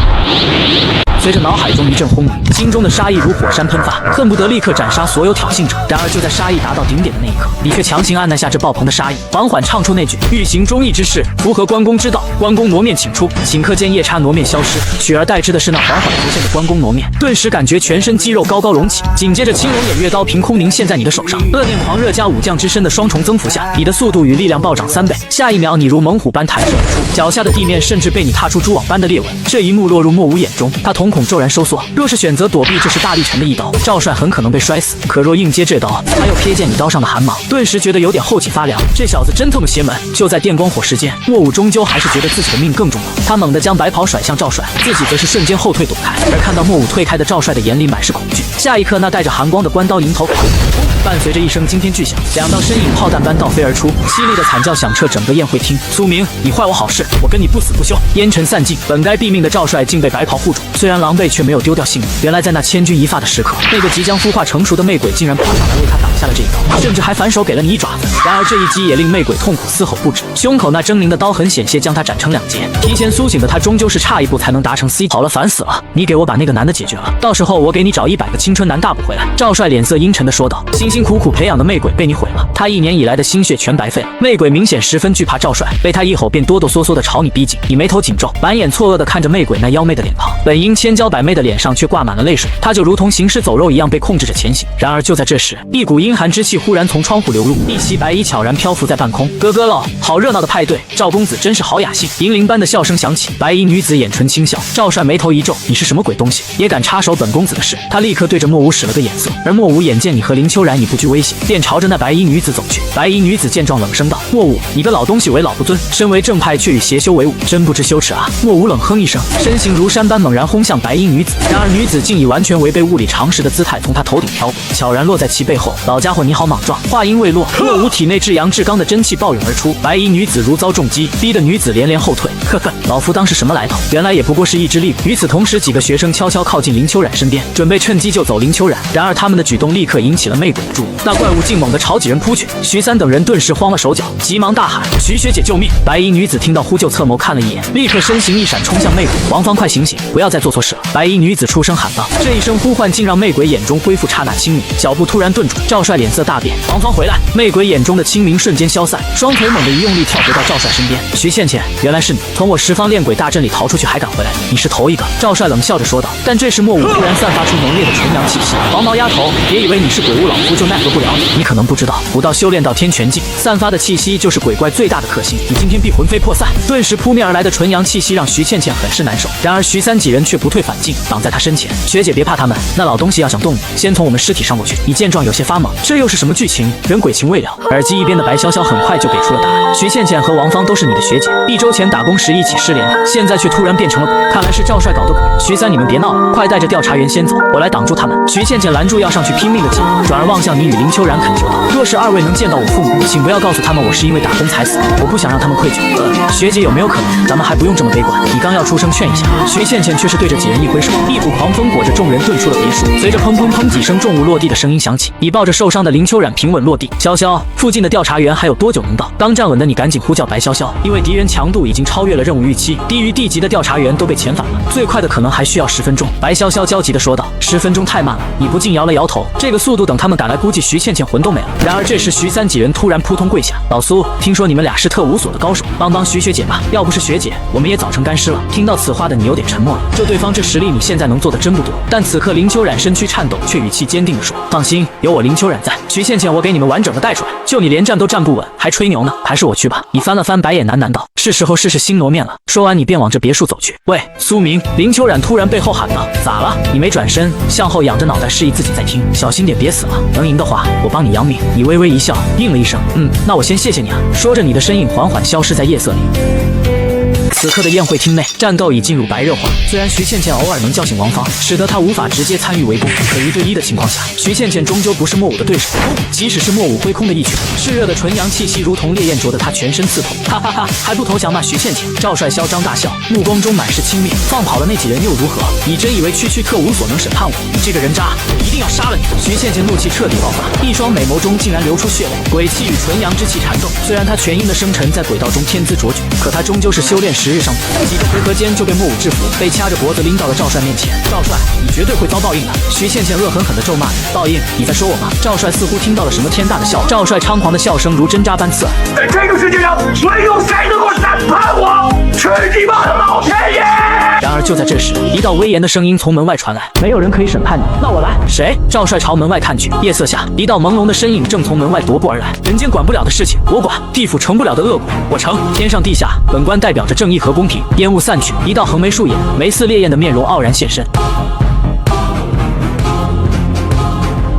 随着脑海中一阵轰鸣，心中的杀意如火山喷发，恨不得立刻斩杀所有挑衅者。然而就在杀意达到顶点的那一刻，你却强行按捺下这爆棚的杀意，缓缓唱出那句欲行忠义之事，符合关公之道，关公挪面请出。顷刻间夜叉挪面消失，取而代之的是那缓缓浮现的关公挪面。顿时感觉全身肌肉高高隆起，紧接着青龙偃月刀凭空凝现在你的手上。恶念狂热加武将之身的双重增幅下，你的速度与力量暴涨3倍。下一秒你如猛虎般弹射而出，脚下的地面甚至被你踏出蛛网般的裂纹。这一幕落入莫武眼中，他瞳孔骤然收缩。若是选择躲避这是大力沉的一刀，赵帅很可能被摔死。可若硬接这刀，他又瞥见你刀上的寒芒，顿时觉得有点后脊发凉。这小子真特么邪门！就在电光火石间，莫武终究还是觉得自己的命更重要。他猛地将白袍甩向赵帅，自己则是瞬间后退躲开。而看到莫武退开的赵帅的眼里满是恐惧。下一刻，那带着寒光的关刀迎头砍去，伴随着一声惊天巨响，2道身影炮弹般倒飞而出，凄厉的惨叫响彻整个宴会厅。苏明，你坏我好事，我跟你不死不休！烟尘散尽，本该毙命的赵帅竟被白袍护住，虽然狼狈，却没有丢掉性命。原来在那千钧一发的时刻，那个即将孵化成熟的魅鬼竟然爬上来为他挡下了这一刀，甚至还反手给了你一爪子。然而这一击也令魅鬼痛苦嘶吼不止，胸口那狰狞的刀痕险些将他斩成2截。提前苏醒的他终究是差一步才能达成 C。好了，烦死了！你给我把那个男的解决了，到时候我给你找100个青春男大补回来。赵帅脸色阴沉地说道。辛辛苦苦培养的魅鬼被你毁了，他1年以来的心血全白费了。魅鬼明显十分惧怕赵帅，被他一吼便哆哆嗦嗦地朝你逼近。你眉头紧皱，满眼错愕地看着魅鬼那妖媚的脸庞，本应千娇百媚的脸上却挂满了泪水，他就如同行尸走肉一样被控制着前行。然而就在这时，一股阴寒之气忽然从窗户流入，一袭白衣悄然漂浮在半空。咯咯喽，好热闹的派对，赵公子真是好雅兴！银铃般的笑声响起，白衣女子眼唇轻笑。赵帅眉头一皱，你是什么鬼东西，也敢插手本公子的事？他立刻对着莫武使了个眼色，而莫武眼见你和林秋冉你不惧危险，便朝着那白衣女子走去。白衣女子见状，冷声道：“莫武，你个老东西为老不尊，身为正派却与邪修为伍，真不知羞耻啊！”莫武冷哼一声，身形如山般猛然轰向白衣女子。然而女子竟以完全违背物理常识的姿态从他头顶飘过，悄然落在其背后。老家伙你好莽撞！话音未落，莫武体内至阳至刚的真气暴涌而出，白衣女子如遭重击，逼得女子连连后退。呵呵，老夫当是什么来头？原来也不过是一只厉鬼。与此同时，几个学生悄悄靠近林秋染身边，准备趁机救走林秋染。然而他们的举动立刻引起了媚鬼的注意，那怪物竟猛地朝几人扑去。徐三等人顿时慌了手脚，急忙大喊：“徐学姐救命！”白衣女子听到呼救，侧眸看了一眼，立刻身形一闪，冲向媚鬼。王芳，快醒醒，不要再做错事了！白衣女子出声喊道。这一声呼唤竟让媚鬼眼中恢复刹那清明，脚步突然顿住。赵帅脸色大变，王芳回来！媚鬼眼中的清明瞬间消散，双腿猛地一用力，跳回到赵帅身边。徐倩倩，原来是你，从我十方炼鬼大阵里逃出去还敢回来，你是头一个。赵帅冷笑着说道。但这时莫武突然散发出浓烈的纯阳气息，黄毛丫头，别以为你是鬼物，老夫就奈何不了你。你可能不知道，武道修炼到天全境，散发的气息就是鬼怪最大的克星，你今天必魂飞魄散。顿时扑面而来的纯阳气息让徐倩倩很是难受，然而徐三几人却不退反进，挡在她身前。学姐别怕他们，那老东西要想动你，先从我们尸体上过去。你见状有些发懵，这又是什么剧情？人鬼情未了。耳机一边的白潇潇很快就给出了答案，徐倩倩和王芳都是你的学姐，一周前打工时一起失联，现在却突然变成了鬼，看来是赵帅搞的鬼。徐三你们别闹了，快带着调查员先走，我来挡住他们。徐倩倩拦住要上去拼命的姐妹，转而望向你与林秋然恳求道：若是二位能见到我父母，请不要告诉他们我是因为打工才死，我不想让他们愧疚。学姐有没有可能，咱们还不用这么悲观？你刚要出声劝一下，徐倩倩却是对着几人一挥手，一股狂风裹着众人遁出了别墅。随着砰砰砰几声重物落地的声音响起，已抱着受伤的林秋染平稳落地。潇潇，附近的调查员还有多久能到？刚站稳的你赶紧呼叫白潇潇，因为敌人强度已经超越了任务预期，低于地级的调查员都被遣返了，最快的可能还需要10分钟。白潇潇焦急地说道：10分钟太慢了。你不禁摇了摇头，这个速度等他们赶来，估计徐倩倩魂都没了。然而这时徐三几人突然扑通跪下：老苏，听说你们俩是特务所的高手，帮帮徐学姐吧，要不是学姐，我们也早成干尸了。听到此话的你有点沉默了，就对方这实力，你现在能做的真不多。但此刻林秋染身躯颤抖，却语气坚定地说：放心，有我林秋染在，徐倩倩我给你们完整的带出来，就你连站都站不稳，还吹牛呢？还是我去吧。你翻了翻白眼，喃喃道：是时候试试新罗面了。说完，你便往这别墅走去。喂，苏明！林秋染突然背后喊道：咋了？你没转身，向后仰着脑袋示意自己在听，小心点，别死了。能赢的话，我帮你养命。你微微一笑，应了一声：那我先谢谢你啊。说着，你的身影缓缓消失在夜色里。此刻的宴会厅内，战斗已进入白热化。虽然徐倩倩偶尔能叫醒王芳，使得她无法直接参与围攻，可1对1的情况下，徐倩倩终究不是莫武的对手。即使是莫武挥空的一拳，炽热的纯阳气息如同烈焰灼得她全身刺痛。哈哈哈，还不投降吗？徐倩倩！赵帅嚣张大笑，目光中满是轻蔑。放跑了那几人又如何？你真以为区区特务所能审判我？你这个人渣，我一定要杀了你！徐倩倩怒气彻底爆发，一双美眸中竟然流出血泪，鬼气与纯阳之气缠斗。虽然她全阴的生辰在轨道中天资卓绝，可她终究是修炼10日上古，几个回合间就被莫武制服，被掐着脖子拎到了赵帅面前。赵帅，你绝对会遭报应的！徐倩倩恶狠狠地咒骂着。报应？你在说我吗？赵帅似乎听到了什么天大的笑话。赵帅猖狂的笑声如针扎般刺耳。在这个世界上，没有谁能够审判我，是你妈的老天爷！然而就在这时，一道威严的声音从门外传来：没有人可以审判你，那我来。谁？赵帅朝门外看去，夜色下，一道朦胧的身影正从门外踱步而来。人间管不了的事情我管，地府成不了的恶鬼我成。天上地下，本官代表着正义和公平。烟雾散去，一道横眉竖眼、眉似烈焰的面容傲然现身。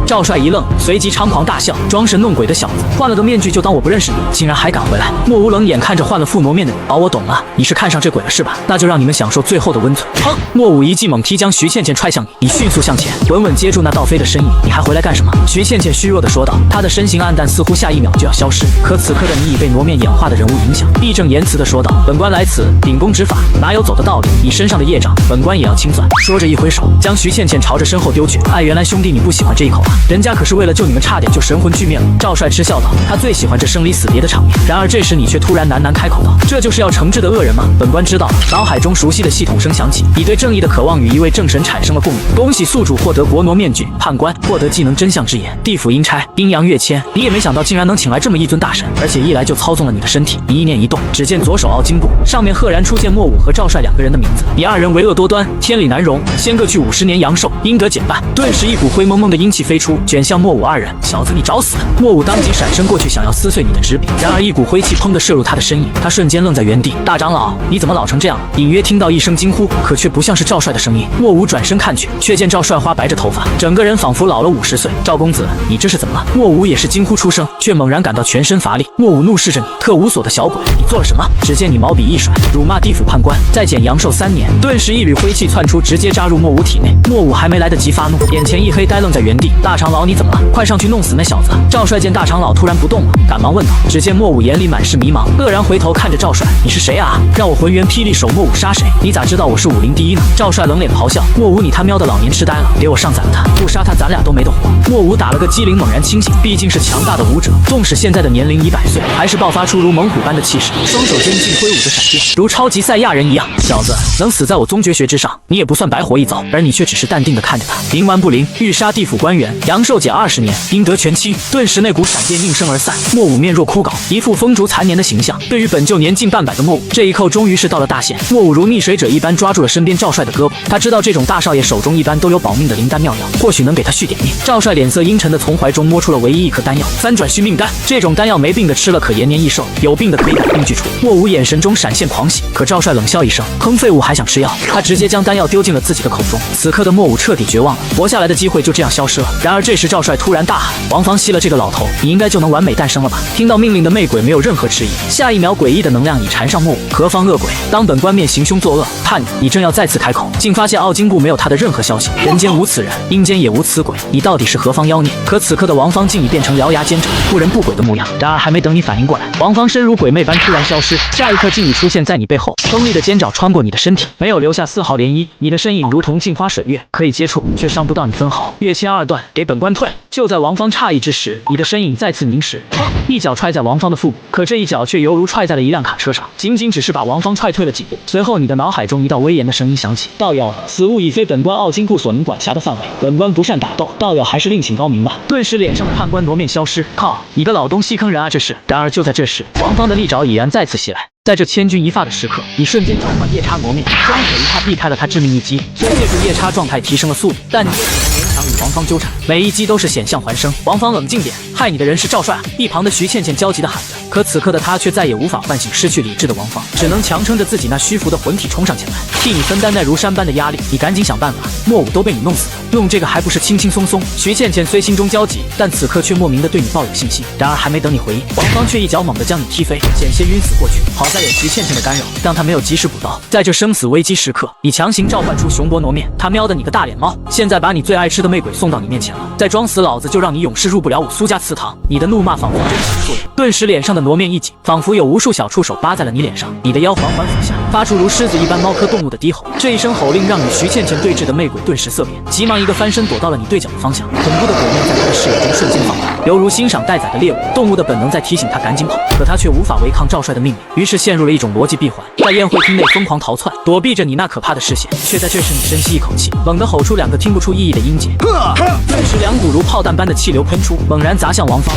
赵帅一愣，随即猖狂大笑：装神弄鬼的小子，换了个面具就当我不认识你，竟然还敢回来！莫无冷眼看着换了副魔面的你，我懂了，你是看上这鬼了是吧？那就让你们享受最后的温存。砰！莫武一记猛踢将徐倩倩踹向你，你迅速向前，稳稳接住那倒飞的身影。你还回来干什么？徐倩倩虚弱地说道，她的身形暗淡，似乎下一秒就要消失。可此刻的你已被魔面演化的人物影响，义正言辞地说道：本官来此秉公执法，哪有走的道理？你身上的业障，本官也要清算。说着一挥手，将徐倩倩朝着身后丢去。原来兄弟你不喜欢这一口啊！人家可是为了救你们，差点就神魂俱灭了。赵帅嗤笑道，他最喜欢这生离死别的场面。然而这时你却突然喃喃开口道，这就是要惩治的恶人吗？本官知道了。脑海中熟悉的系统声响起，你对正义的渴望与一位正神产生了共鸣。恭喜宿主获得国魔面具，判官获得技能真相之眼，地府阴差，阴阳跃迁。你也没想到竟然能请来这么一尊大神，而且一来就操纵了你的身体。你意念一动，只见左手凹经部上面赫然出现莫武和赵帅两个人的名字。你二人为恶多端，天理难容，先各去50年阳寿，应得减半。顿时一股灰蒙蒙的阴气飞出，出，卷向莫武二人。小子，你找死！莫武当即闪身过去，想要撕碎你的纸笔，然而一股灰气砰地射入他的身影，他瞬间愣在原地。大长老，你怎么老成这样了？隐约听到一声惊呼，可却不像是赵帅的声音。莫武转身看去，却见赵帅花白着头发，整个人仿佛老了50岁。赵公子，你这是怎么了？莫武也是惊呼出声，却猛然感到全身乏力。莫武怒视着你，特无所的小鬼，你做了什么？只见你毛笔一甩，辱骂地府判官，再减阳寿3年。顿时一缕灰气窜出，直接扎入莫武体内。莫武还没来得及发怒，眼前一黑，呆愣在原地。大长老，你怎么了？快上去弄死那小子！赵帅见大长老突然不动了，赶忙问道。只见莫武眼里满是迷茫，愕然回头看着赵帅，你是谁啊？让我浑元霹雳手莫武杀谁？你咋知道我是武林第一呢？赵帅冷脸咆哮，莫武你他喵的老年痴呆了，给我上宰了他，不杀他咱俩都没得活。莫武打了个激灵，猛然清醒，毕竟是强大的武者，纵使现在的年龄已100岁，还是爆发出如猛虎般的气势，双手间竟挥舞着闪电，如超级赛亚人一样。小子，能死在我宗绝学之上，你也不算白活一遭，而你却只是淡定地看着他。灵丸不灵，欲杀地府官员，阳寿减20年，应得全期。顿时那股闪电应声而散，莫武面若枯槁，一副风烛残年的形象。对于本就年近半百的莫武，这一扣终于是到了大限。莫武如溺水者一般抓住了身边赵帅的胳膊，他知道这种大少爷手中一般都有保命的灵丹妙药，或许能给他续点命。赵帅脸色阴沉的从怀中摸出了唯一一颗丹药——3转续命丹。这种丹药没病的吃了可延年益寿，有病的可以百病俱除。莫武眼神中闪现狂喜，可赵帅冷笑一声，哼，废物还想吃药？他直接将丹药丢进了自己的口中。此刻的莫武彻底绝望了，活下来的机会就这样消失了。然而这时赵帅突然大喊：王芳吸了这个老头，你应该就能完美诞生了吧？听到命令的魅鬼没有任何迟疑，下一秒诡异的能量已缠上莫武。何方恶鬼？当本官面行凶作恶，叛逆！你正要再次开口，竟发现奥金部没有他的任何消息，人间无此人，阴间也无此鬼，你到底是何方妖孽？可此刻的王芳竟已变成獠牙奸臣、不人不鬼的模样。然而还没等你反应过来，王芳身如鬼魅般突然消失，下一刻竟已出现在你背后，锋利的尖爪穿过你的身体，没有留下丝毫涟漪。你的身影如同镜花水月，可以接触，却伤不到你分毫。月签2段，给本官退！就在王芳诧异之时，你的身影再次凝实，一脚踹在王芳的腹部，可这一脚却犹如踹在了一辆卡车上，仅仅只是把王芳踹退了几步。随后你的脑海中一道威严的声音响起：道友，此物已非本官奥金部所能管辖的范围，本官不善打斗，道友还是另请高明吧。顿时脸上的判官挪面消失。靠，你个老东西坑人啊这是！然而就在这时，王芳的利爪已然再次袭来。在这千钧一发的时刻，你瞬间召唤夜叉挪面，双腿一踏避开了他致命一击，虽借助夜叉状态提升了速度，但你也只能勉强与王芳纠缠，每一击都是险象环生。王芳冷静点，害你的人是赵帅啊！一旁的徐倩倩焦急地喊着，可此刻的她却再也无法唤醒失去理智的王芳，只能强撑着自己那虚浮的魂体冲上前来，替你分担那如山般的压力。你赶紧想办法，莫武都被你弄死了，用这个还不是轻轻松松？徐倩倩虽心中焦急，但此刻却莫名的对你抱有信心。然而还没等你回应，王芳却一脚猛地将你踢飞，险些晕死过去。好在有徐倩倩的干扰，让他没有及时补刀。在这生死危机时刻，你强行召唤出熊伯挪面，他喵的你个大脸猫！现在把你最爱吃的魅鬼送到你面前了，再装死，老子就让你永世入不了我苏家祠堂！你的怒骂仿佛真起作用，顿时脸上的挪面一紧，仿佛有无数小触手扒在了你脸上，你的腰缓缓俯下，发出如狮子一般猫科动物的低吼。这一声吼令让与徐倩倩对峙的魅鬼顿时色变，急忙一个翻身躲到了你对角的方向，恐怖的鬼面在他的视野中瞬间放大，犹如欣赏待宰的猎物，动物的本能在提醒他赶紧跑，可他却无法违抗赵帅的命令，于是陷入了一种逻辑闭环，在宴会厅内疯狂逃窜，躲避着你那可怕的视线。却在这时，你深吸一口气，猛地吼出2个听不出意义的音节，顿时2股如炮弹般的气流喷出，猛然砸向王芳。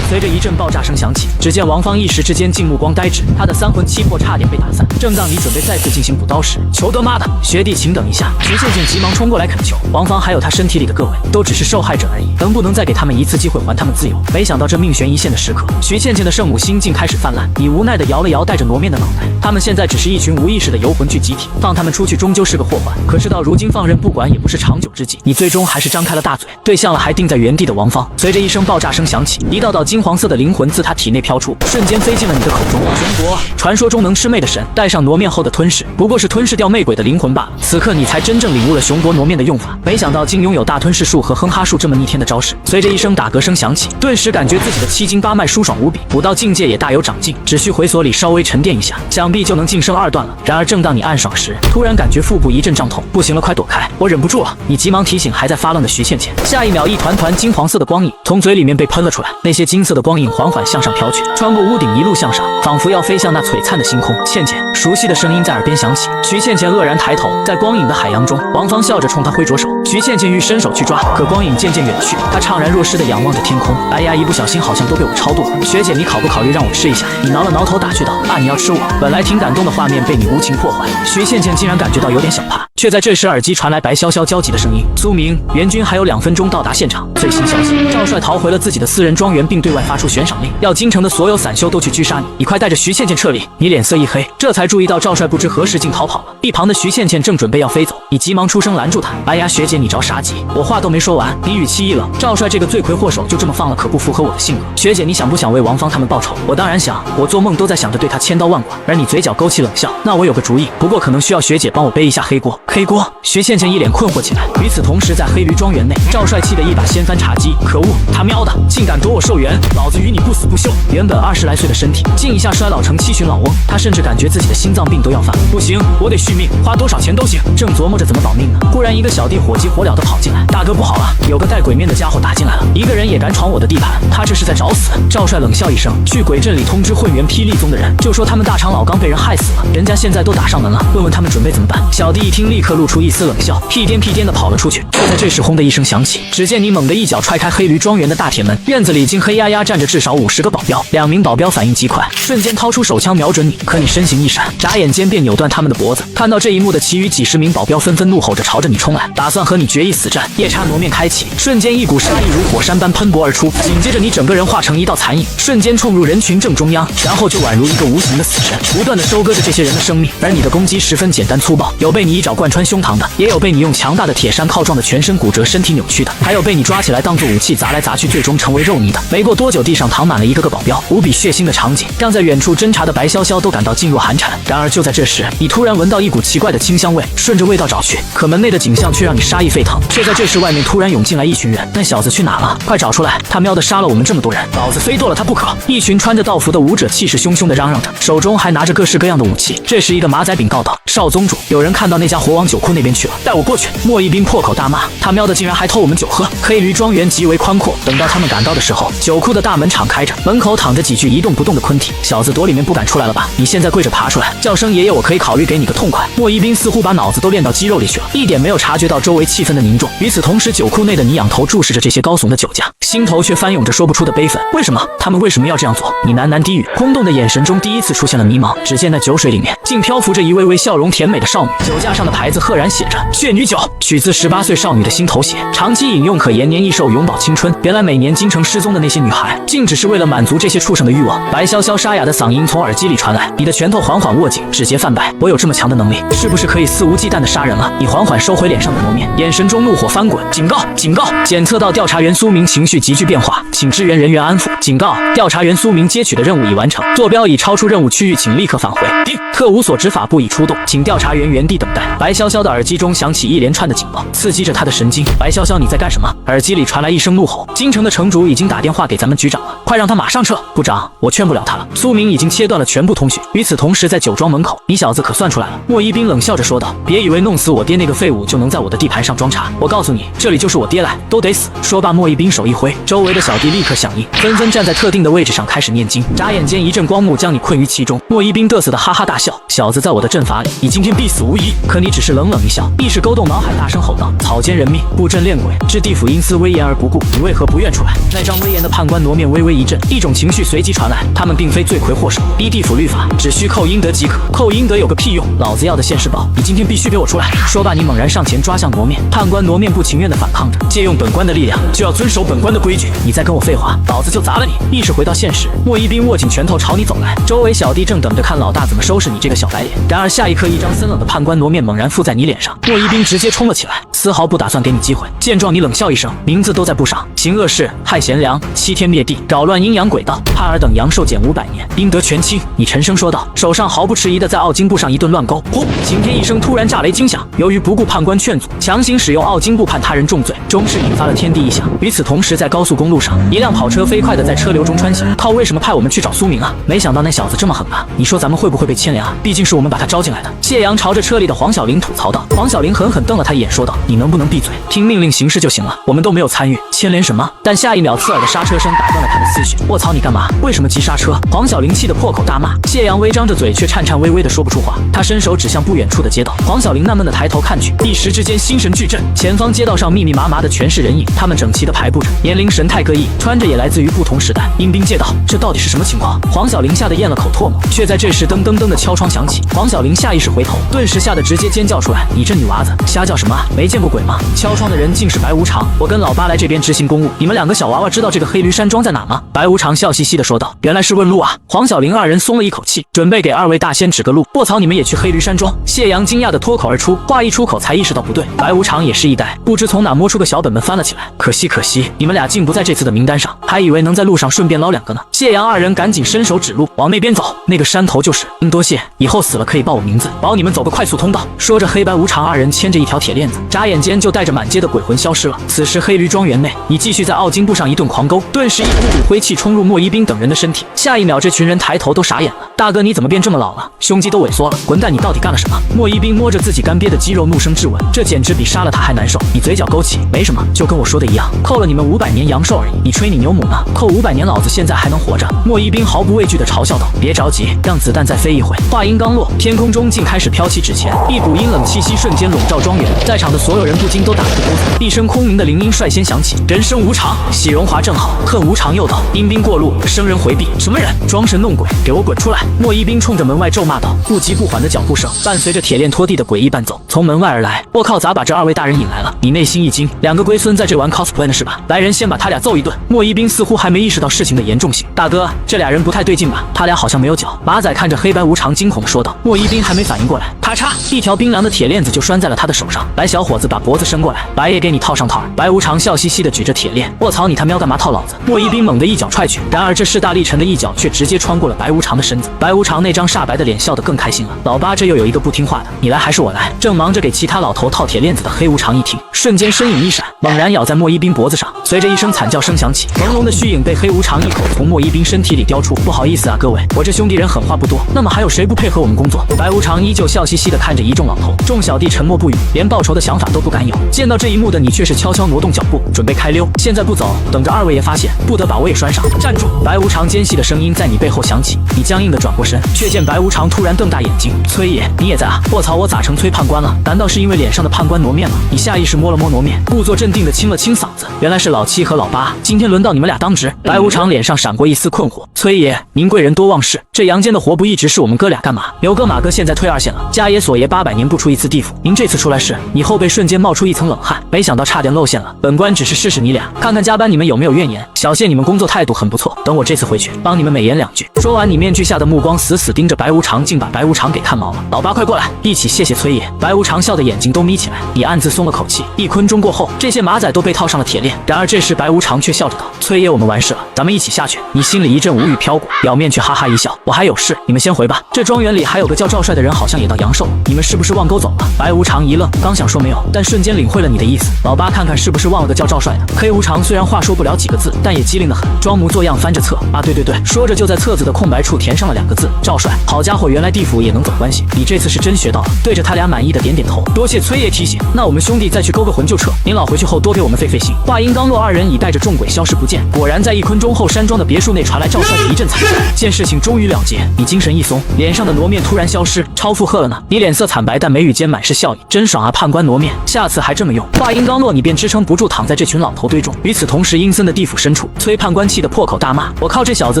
随着一阵爆炸声响起，只见王芳一时之间竟目光呆滞，他的3魂7魄差点被打散。正当你准备再次进行补刀时，求得妈的，学弟请等一下！徐倩倩急忙冲过来恳求。王芳还有他身体里的各位都只是受害者而已，能不能再给他们一次机会，还他们自由？没想到这命悬一线的时刻，徐倩倩的圣母心竟开始泛滥。你无奈地摇了摇带着挪面的脑袋，他们现在只是一群无意识的游魂聚集体，放他们出去终究是个祸患。可是到如今放任不管也不是长久之计，你最终还是张开了大嘴，对向了还定在原地的王芳。随着一声爆炸声响起，一道道金黄色的灵魂自他体内飘出，瞬间飞进了你的口中。熊国，传说中能吃魅的神，带上挪面后的吞噬，不过是吞噬掉魅鬼的灵魂罢了。此刻你才真正领悟了熊国挪面的用法，没想到竟拥有大吞噬术和哼哈术这么逆天的招式。随着一声打嗝声响起，顿时感觉自己的7经8脉舒爽无比，武道境界也大有长进，只需回所里稍微沉淀一下，想必就能晋升2段了。然而正当你暗爽时，突然感觉腹部一阵胀痛，不行了，快躲开，我忍不住了！你急忙提醒还在发愣的徐倩倩。下一秒，一团团金黄色的光影从嘴里面被喷了出来，那些金色的光影缓缓向上飘去，穿过屋顶一路向上，仿佛要飞向那璀璨的星空。倩倩，熟悉的声音在耳边响起。徐倩倩愕然抬头，在光影的海洋中，王芳笑着冲她挥着手。徐倩倩欲伸手去抓，可光影渐渐远去，她怅然若失地仰望着天空。哎呀，一不小心好像都被我超度了。学姐，你考不考虑让我吃一下？你挠了挠头打趣道。啊，你要吃我？本来挺感动的画面被你无情破坏，徐倩倩竟然感觉到有点小怕。却在这时耳机传来白潇潇焦急的声音：“苏明，援军还有2分钟到达现场。最新消息，赵帅逃回了自己的私人庄园，并对外发出悬赏令，要京城的所有散修都去狙杀你。你快带着徐倩倩撤离。”你脸色一黑，这才注意到赵帅不知何时竟逃跑了。一旁的徐倩倩正准备要飞走，你急忙出声拦住他：“白牙学姐，你着啥急？我话都没说完，你语气一冷，赵帅这个罪魁祸首就这么放了，可不符合我的性格。学姐，你想不想为王芳他们报仇？”我当然想，我做梦都在想着对他千刀万剐。而你嘴角勾起冷笑：“那我有个主意，不过可能需要学姐帮我背一下黑锅。”黑锅？徐倩倩一脸困惑起来。与此同时，在黑驴庄园内，赵帅气得一把掀翻茶几，可恶，他喵的，竟敢夺我寿元，老子与你不死不休！原本20来岁的身体，竟一下衰老成7旬老翁，他甚至感觉自己的心脏病都要犯了。不行，我得续命，花多少钱都行。正琢磨着怎么保命呢，忽然一个小弟火急火燎的跑进来：“大哥不好了，有个带鬼面的家伙打进来了，一个人也敢闯我的地盘，他这是在找死！”赵帅冷笑一声，去鬼镇里通知混元霹雳宗的人，就说他们大长老刚被人害死了，人家现在都打上门了，问问他们准备怎么办。小弟一听，立刻露出一丝冷笑，屁颠屁颠的跑了出去。就在这时，轰的一声响起，只见你猛地一脚踹开黑驴庄园的大铁门，院子里已经黑压压站着至少50个保镖，2名保镖反应极快，瞬间掏出手枪瞄准你，可你身形一闪，眨眼间便扭断他们的脖子。看到这一幕的其余几10名保镖纷纷怒吼着朝着你冲来，打算和你决一死战。夜叉挪面开启，瞬间一股杀意如火山般喷薄而出，紧接着你整个人化成一道残影，瞬间冲入人群正中央，然后就宛如一个无形的死神，不断的收割着这些人的生命。而你的攻击十分简单粗暴，有被你一脚贯穿胸膛的，也有被你用强大的铁山靠撞的全身骨折、身体扭曲的，还有被你抓起来当做武器砸来砸去，最终成为肉泥的。没过多久，地上躺满了一个个保镖，无比血腥的场景让在远处侦查的白潇潇都感到噤若寒蝉。然而就在这时，你突然闻到一股奇怪的清香味，顺着味道找去，可门内的景象却让你杀意沸腾。却在这时，外面突然涌进来一群人，那小子去哪了？快找出来！他喵的杀了我们这么多人，老子非剁了他不可！一群穿着道服的武者气势汹汹地嚷嚷着，手中还拿着各式各样的武器。这时，一个马仔禀告道：“少宗主，有人看到那家伙往酒库那边去了，带我过去。”莫一斌破口大骂：“他喵的，竟然还偷我们酒喝！”黑驴庄园极为宽阔，等到他们赶到的时候，酒库的大门敞开着，门口躺着几具一动不动的昆体。小子躲里面不敢出来了吧？你现在跪着爬出来，叫声爷爷，我可以考虑给你个痛快。莫一斌似乎把脑子都练到肌肉里去了，一点没有察觉到周围气氛的凝重。与此同时，酒库内的你仰头注视着这些高耸的酒家，心头却翻涌着说不出的悲愤。为什么？他们为什么要这样做？你喃喃低语，空洞的眼神中第一次出现了迷茫。只见那酒水里面竟漂浮着一位位笑容甜美的少女，酒架上的牌子赫然写着“血女酒”，取自18岁少女的心头血，长期饮用可延年益寿，永葆青春。原来每年京城失踪的那些女孩，竟只是为了满足这些畜生的欲望。白潇潇沙哑的嗓音从耳机里传来，你的拳头缓缓握紧，指节泛白。我有这么强的能力，是不是可以肆无忌惮的杀人了？你缓缓收回脸上的磨面，眼神中怒火翻滚。警告！警告！检测到调查员苏明情绪急剧变化，请支援人员安抚。警告！调查员苏明接取的任务已完成，坐标已超出任务区域，请立刻返回。丁，特务所执法部已出动，请调查员原地等待。白潇潇的耳机中响起一连串的警报，刺激着他的神经。白潇潇，你在干什么？耳机里传来一声怒吼：京城的城主已经打电话给咱们局长了，快让他马上撤！部长，我劝不了他了。苏明已经切断了全部通讯。与此同时，在酒庄门口，你小子可算出来了。莫一斌冷笑着说道：别以为弄死我爹那个废物就能在我的地盘上装叉，我告诉你，这里就是我爹来，都得死。说罢，莫一斌手一挥，周围的小弟立刻响应，纷纷站在特定的位置上开始念经。眨眼间，一阵光幕将你困于其中。莫一斌得瑟的哈哈大笑：小子，在我的阵法里，你今天必死无疑。可你只是冷冷一笑，意识勾动脑海，大声吼道：草菅人命，布阵练鬼，置地府阴司威严而不顾，你为何不愿出来？那张威严的判官挪面微微一震，一种情绪随即传来：他们并非罪魁祸首，依地府律法，只需扣阴德即可。扣阴德有个屁用！老子要的现世报，你今天必须给我出来！说罢，你猛然上前抓向挪面。判官挪面不情愿地反抗着：借用本官的力量，就要遵守本官的规矩。你再跟我废话，老子就砸了你！意识回到现实，莫一斌握紧拳头朝你走来，周围小弟正等着看老大怎么收拾你这个小白脸。然而下一刻，一张森冷的判官挪面猛然附在你脸上，莫一斌直接冲了起来，丝毫不打算给你机会。见状，你冷笑一声：名字都在簿上，行恶事，害贤良，欺天灭地，扰乱阴阳轨道，判尔等阳寿减500年，应得全清。你沉声说道，手上毫不迟疑地在奥经簿上一顿乱勾。轰！晴天一声突然炸雷惊响，由于不顾判官劝阻，强行使用奥经簿判他人重罪，终是引发了天地异响。与此同时，在高速公路上，一辆跑车飞快地在车流中穿行。靠，为什么派我们去找苏明啊？没想到那小子这么狠啊！你说咱们会不会被牵连啊？毕竟是我们把他招进来的。谢阳朝着车里的黄小玲吐槽道。黄小玲狠狠瞪了他一眼，说道：你能不能闭嘴，听命令行事就行了？我们都没有参与牵连什么。但下一秒刺耳的刹车声打断了他的思绪。卧槽，你干嘛？为什么急刹车？黄小玲气得破口大骂。谢阳微张着嘴，却颤颤巍巍的说不出话。他伸手指向不远处的街道。黄小玲纳闷的抬头看去，一时之间心神俱震。前方街道上密密麻麻的全是人影，他们整齐的排布着，年龄神态各异，穿着也来自于不同时代。阴兵借道，这到底是什么情况？黄小玲吓得咽了口唾沫，却在这时噔噔噔的敲窗响起。黄小玲下意识回头，顿时吓得直接尖叫出来：“你这女娃子，瞎叫什么啊？没见过鬼吗？”敲窗的人竟是白无常。我跟老八来这边执行公务，你们两个小娃娃知道这个黑驴山庄在哪吗？白无常笑嘻嘻的说道：“原来是问路啊！”黄小玲二人松了一口气，准备给二位大仙指个路。卧槽，你们也去黑驴山庄？谢阳惊讶的脱口而出，话一出口才意识到不对。白无常也是一呆，不知从哪摸出个小本本翻了起来。可惜，你们俩竟不在这次的名单上，还以为能在路上顺便捞两个呢。谢阳二人赶紧伸手指路，往那边走，那个山头就是。多谢，以后死了可以报我名字，保你们走个快速通道。说着，黑白无常二人牵着一条铁链子，眨眼间就带着满街的鬼魂消失了。此时黑驴庄园内，你继续在奥金布上一顿狂勾，顿时一股股灰气冲入莫一冰等人的身体。下一秒，这群人抬头都傻眼了。大哥，你怎么变这么老了？胸肌都萎缩了。混蛋，你到底干了什么？莫一冰摸着自己干瘪的肌肉，怒声质问，这简直比杀了他还难受。你嘴角勾起，没什么，就跟我说的一样，扣了你们500年阳寿而已。你吹你牛母呢？扣500年，老子现在还能活着。莫一冰毫不畏惧地嘲笑道：“别着急，让子弹再飞一回。”话音刚落，天空中竟开始飘起纸钱，一股阴冷气息瞬间笼罩庄园，在场的所有人不禁都打了个哆嗦。一声空灵的铃音率先响起：“人生无常，喜荣华正好，恨无常。”又道：“阴兵过路，生人回避。”什么人？装神弄鬼，给我滚出来！莫一冰冲着门外咒骂道。不急不缓的脚步声伴随着铁链拖地的诡异伴奏从门外而来。我靠，咋把这二位大人引来了？你内心一惊，两个龟孙在这玩 cosplay 呢是吧？来人，先把他俩揍一顿。莫一冰似乎还没意识到事情的严重性。大哥，这俩人不太对劲吧？他俩好像没有脚。马仔看着黑白无常，惊恐地说道。莫一冰还没反应过来，啪嚓，一条冰凉的铁链子就拴在了他的手上。来，小伙子，把脖子伸过来，白爷给你套上套。白无常笑嘻嘻地举着铁链。卧槽，你他喵干嘛套老子？莫一冰猛地一脚踹去，然而这势大力沉的一脚却直接穿过了白无常的身子。白无常那张煞白的脸笑得更开心了。老八，这又有一个不听话的，你来还是我来？正忙着给其他老头套铁链子的黑无常一听，瞬间身影一闪，猛然咬在莫一冰脖子上。随着一声惨叫声响起，朦胧的虚影被黑无常一口从莫一冰身体里叼出。不好意思啊，各位，我这兄弟人狠话不多，那么还有谁不配合我们工作？白无常依旧笑嘻嘻地看着一众老头，众小弟沉默不语，连报仇的想法都不敢有。见到这一幕的你却是悄悄挪动脚步，准备开溜。现在不走，等着二位爷发现，不得把我也拴上。站住！白无常尖细的声音在你背后响起，你僵硬地转过身，却见白无常突然瞪大眼睛。崔爷，你也在啊？卧槽，我咋成崔判官了？难道是因为脸上的判官挪面了？你下意识摸了摸挪面，故作镇定地清了清嗓子。原来是老七和老八，今天轮到你们俩当值。白无常脸上闪过一丝困惑。崔爷，您贵人多忘事，这阳间的活不一直是我们哥俩干嘛？牛哥马哥现在退2线了，家爷锁爷800年不出一次地府，您这次出来是？你后背瞬间冒出一层冷汗，没想到差点露馅了。本官只是试试你俩，看看加班你们有没有怨言。小谢，你们工作态度很不错，等我这次回去帮你们美言2句。说完，你面具下的目光死死盯着白无常，竟把白无常给看毛了。老八，快过来，一起谢谢崔爷。白无常笑的眼睛都眯起来，你暗自松了口气。1分钟过后，这些马仔都被套上了铁链。然而这时白无常却笑着道：“崔爷，我们完事了，咱们一起下去。”你心里一阵无语飘过，表面却哈哈一笑：“我还有事，你们先回吧。这庄园里还有个叫赵帅的人，好像也到阳寿了，你们是不是忘钩走了？”白无常一愣，刚想说没有，但瞬间领会了你的意思。老八，看看是不是忘了个叫赵帅的。黑无常虽然话说不了几个字，但也机灵得很，装模作样翻着册。啊，对，说着就在册子的空白处填上了2个字：赵帅。好家伙，原来地府也能走关系，你这次是真学到了。对着他俩满意的点点头，多谢崔爷提醒。那我们兄弟再去勾个魂就撤，您老回去后多给我们费心。话音刚落，二人已带着众鬼消失不见。果然在1分钟后，山庄的别墅内传来赵帅的一阵惨叫。见事情终于了结，你精神一松，脸上的挪面突然消失，超负荷了呢。你脸色惨白，但眉宇间满是笑意，真爽啊！判官挪面，下次还这么用。话音刚落，你便支撑不住躺在这群老头堆中。与此同时，阴森的地府深处，崔判官气得破口大骂：“我靠，这小子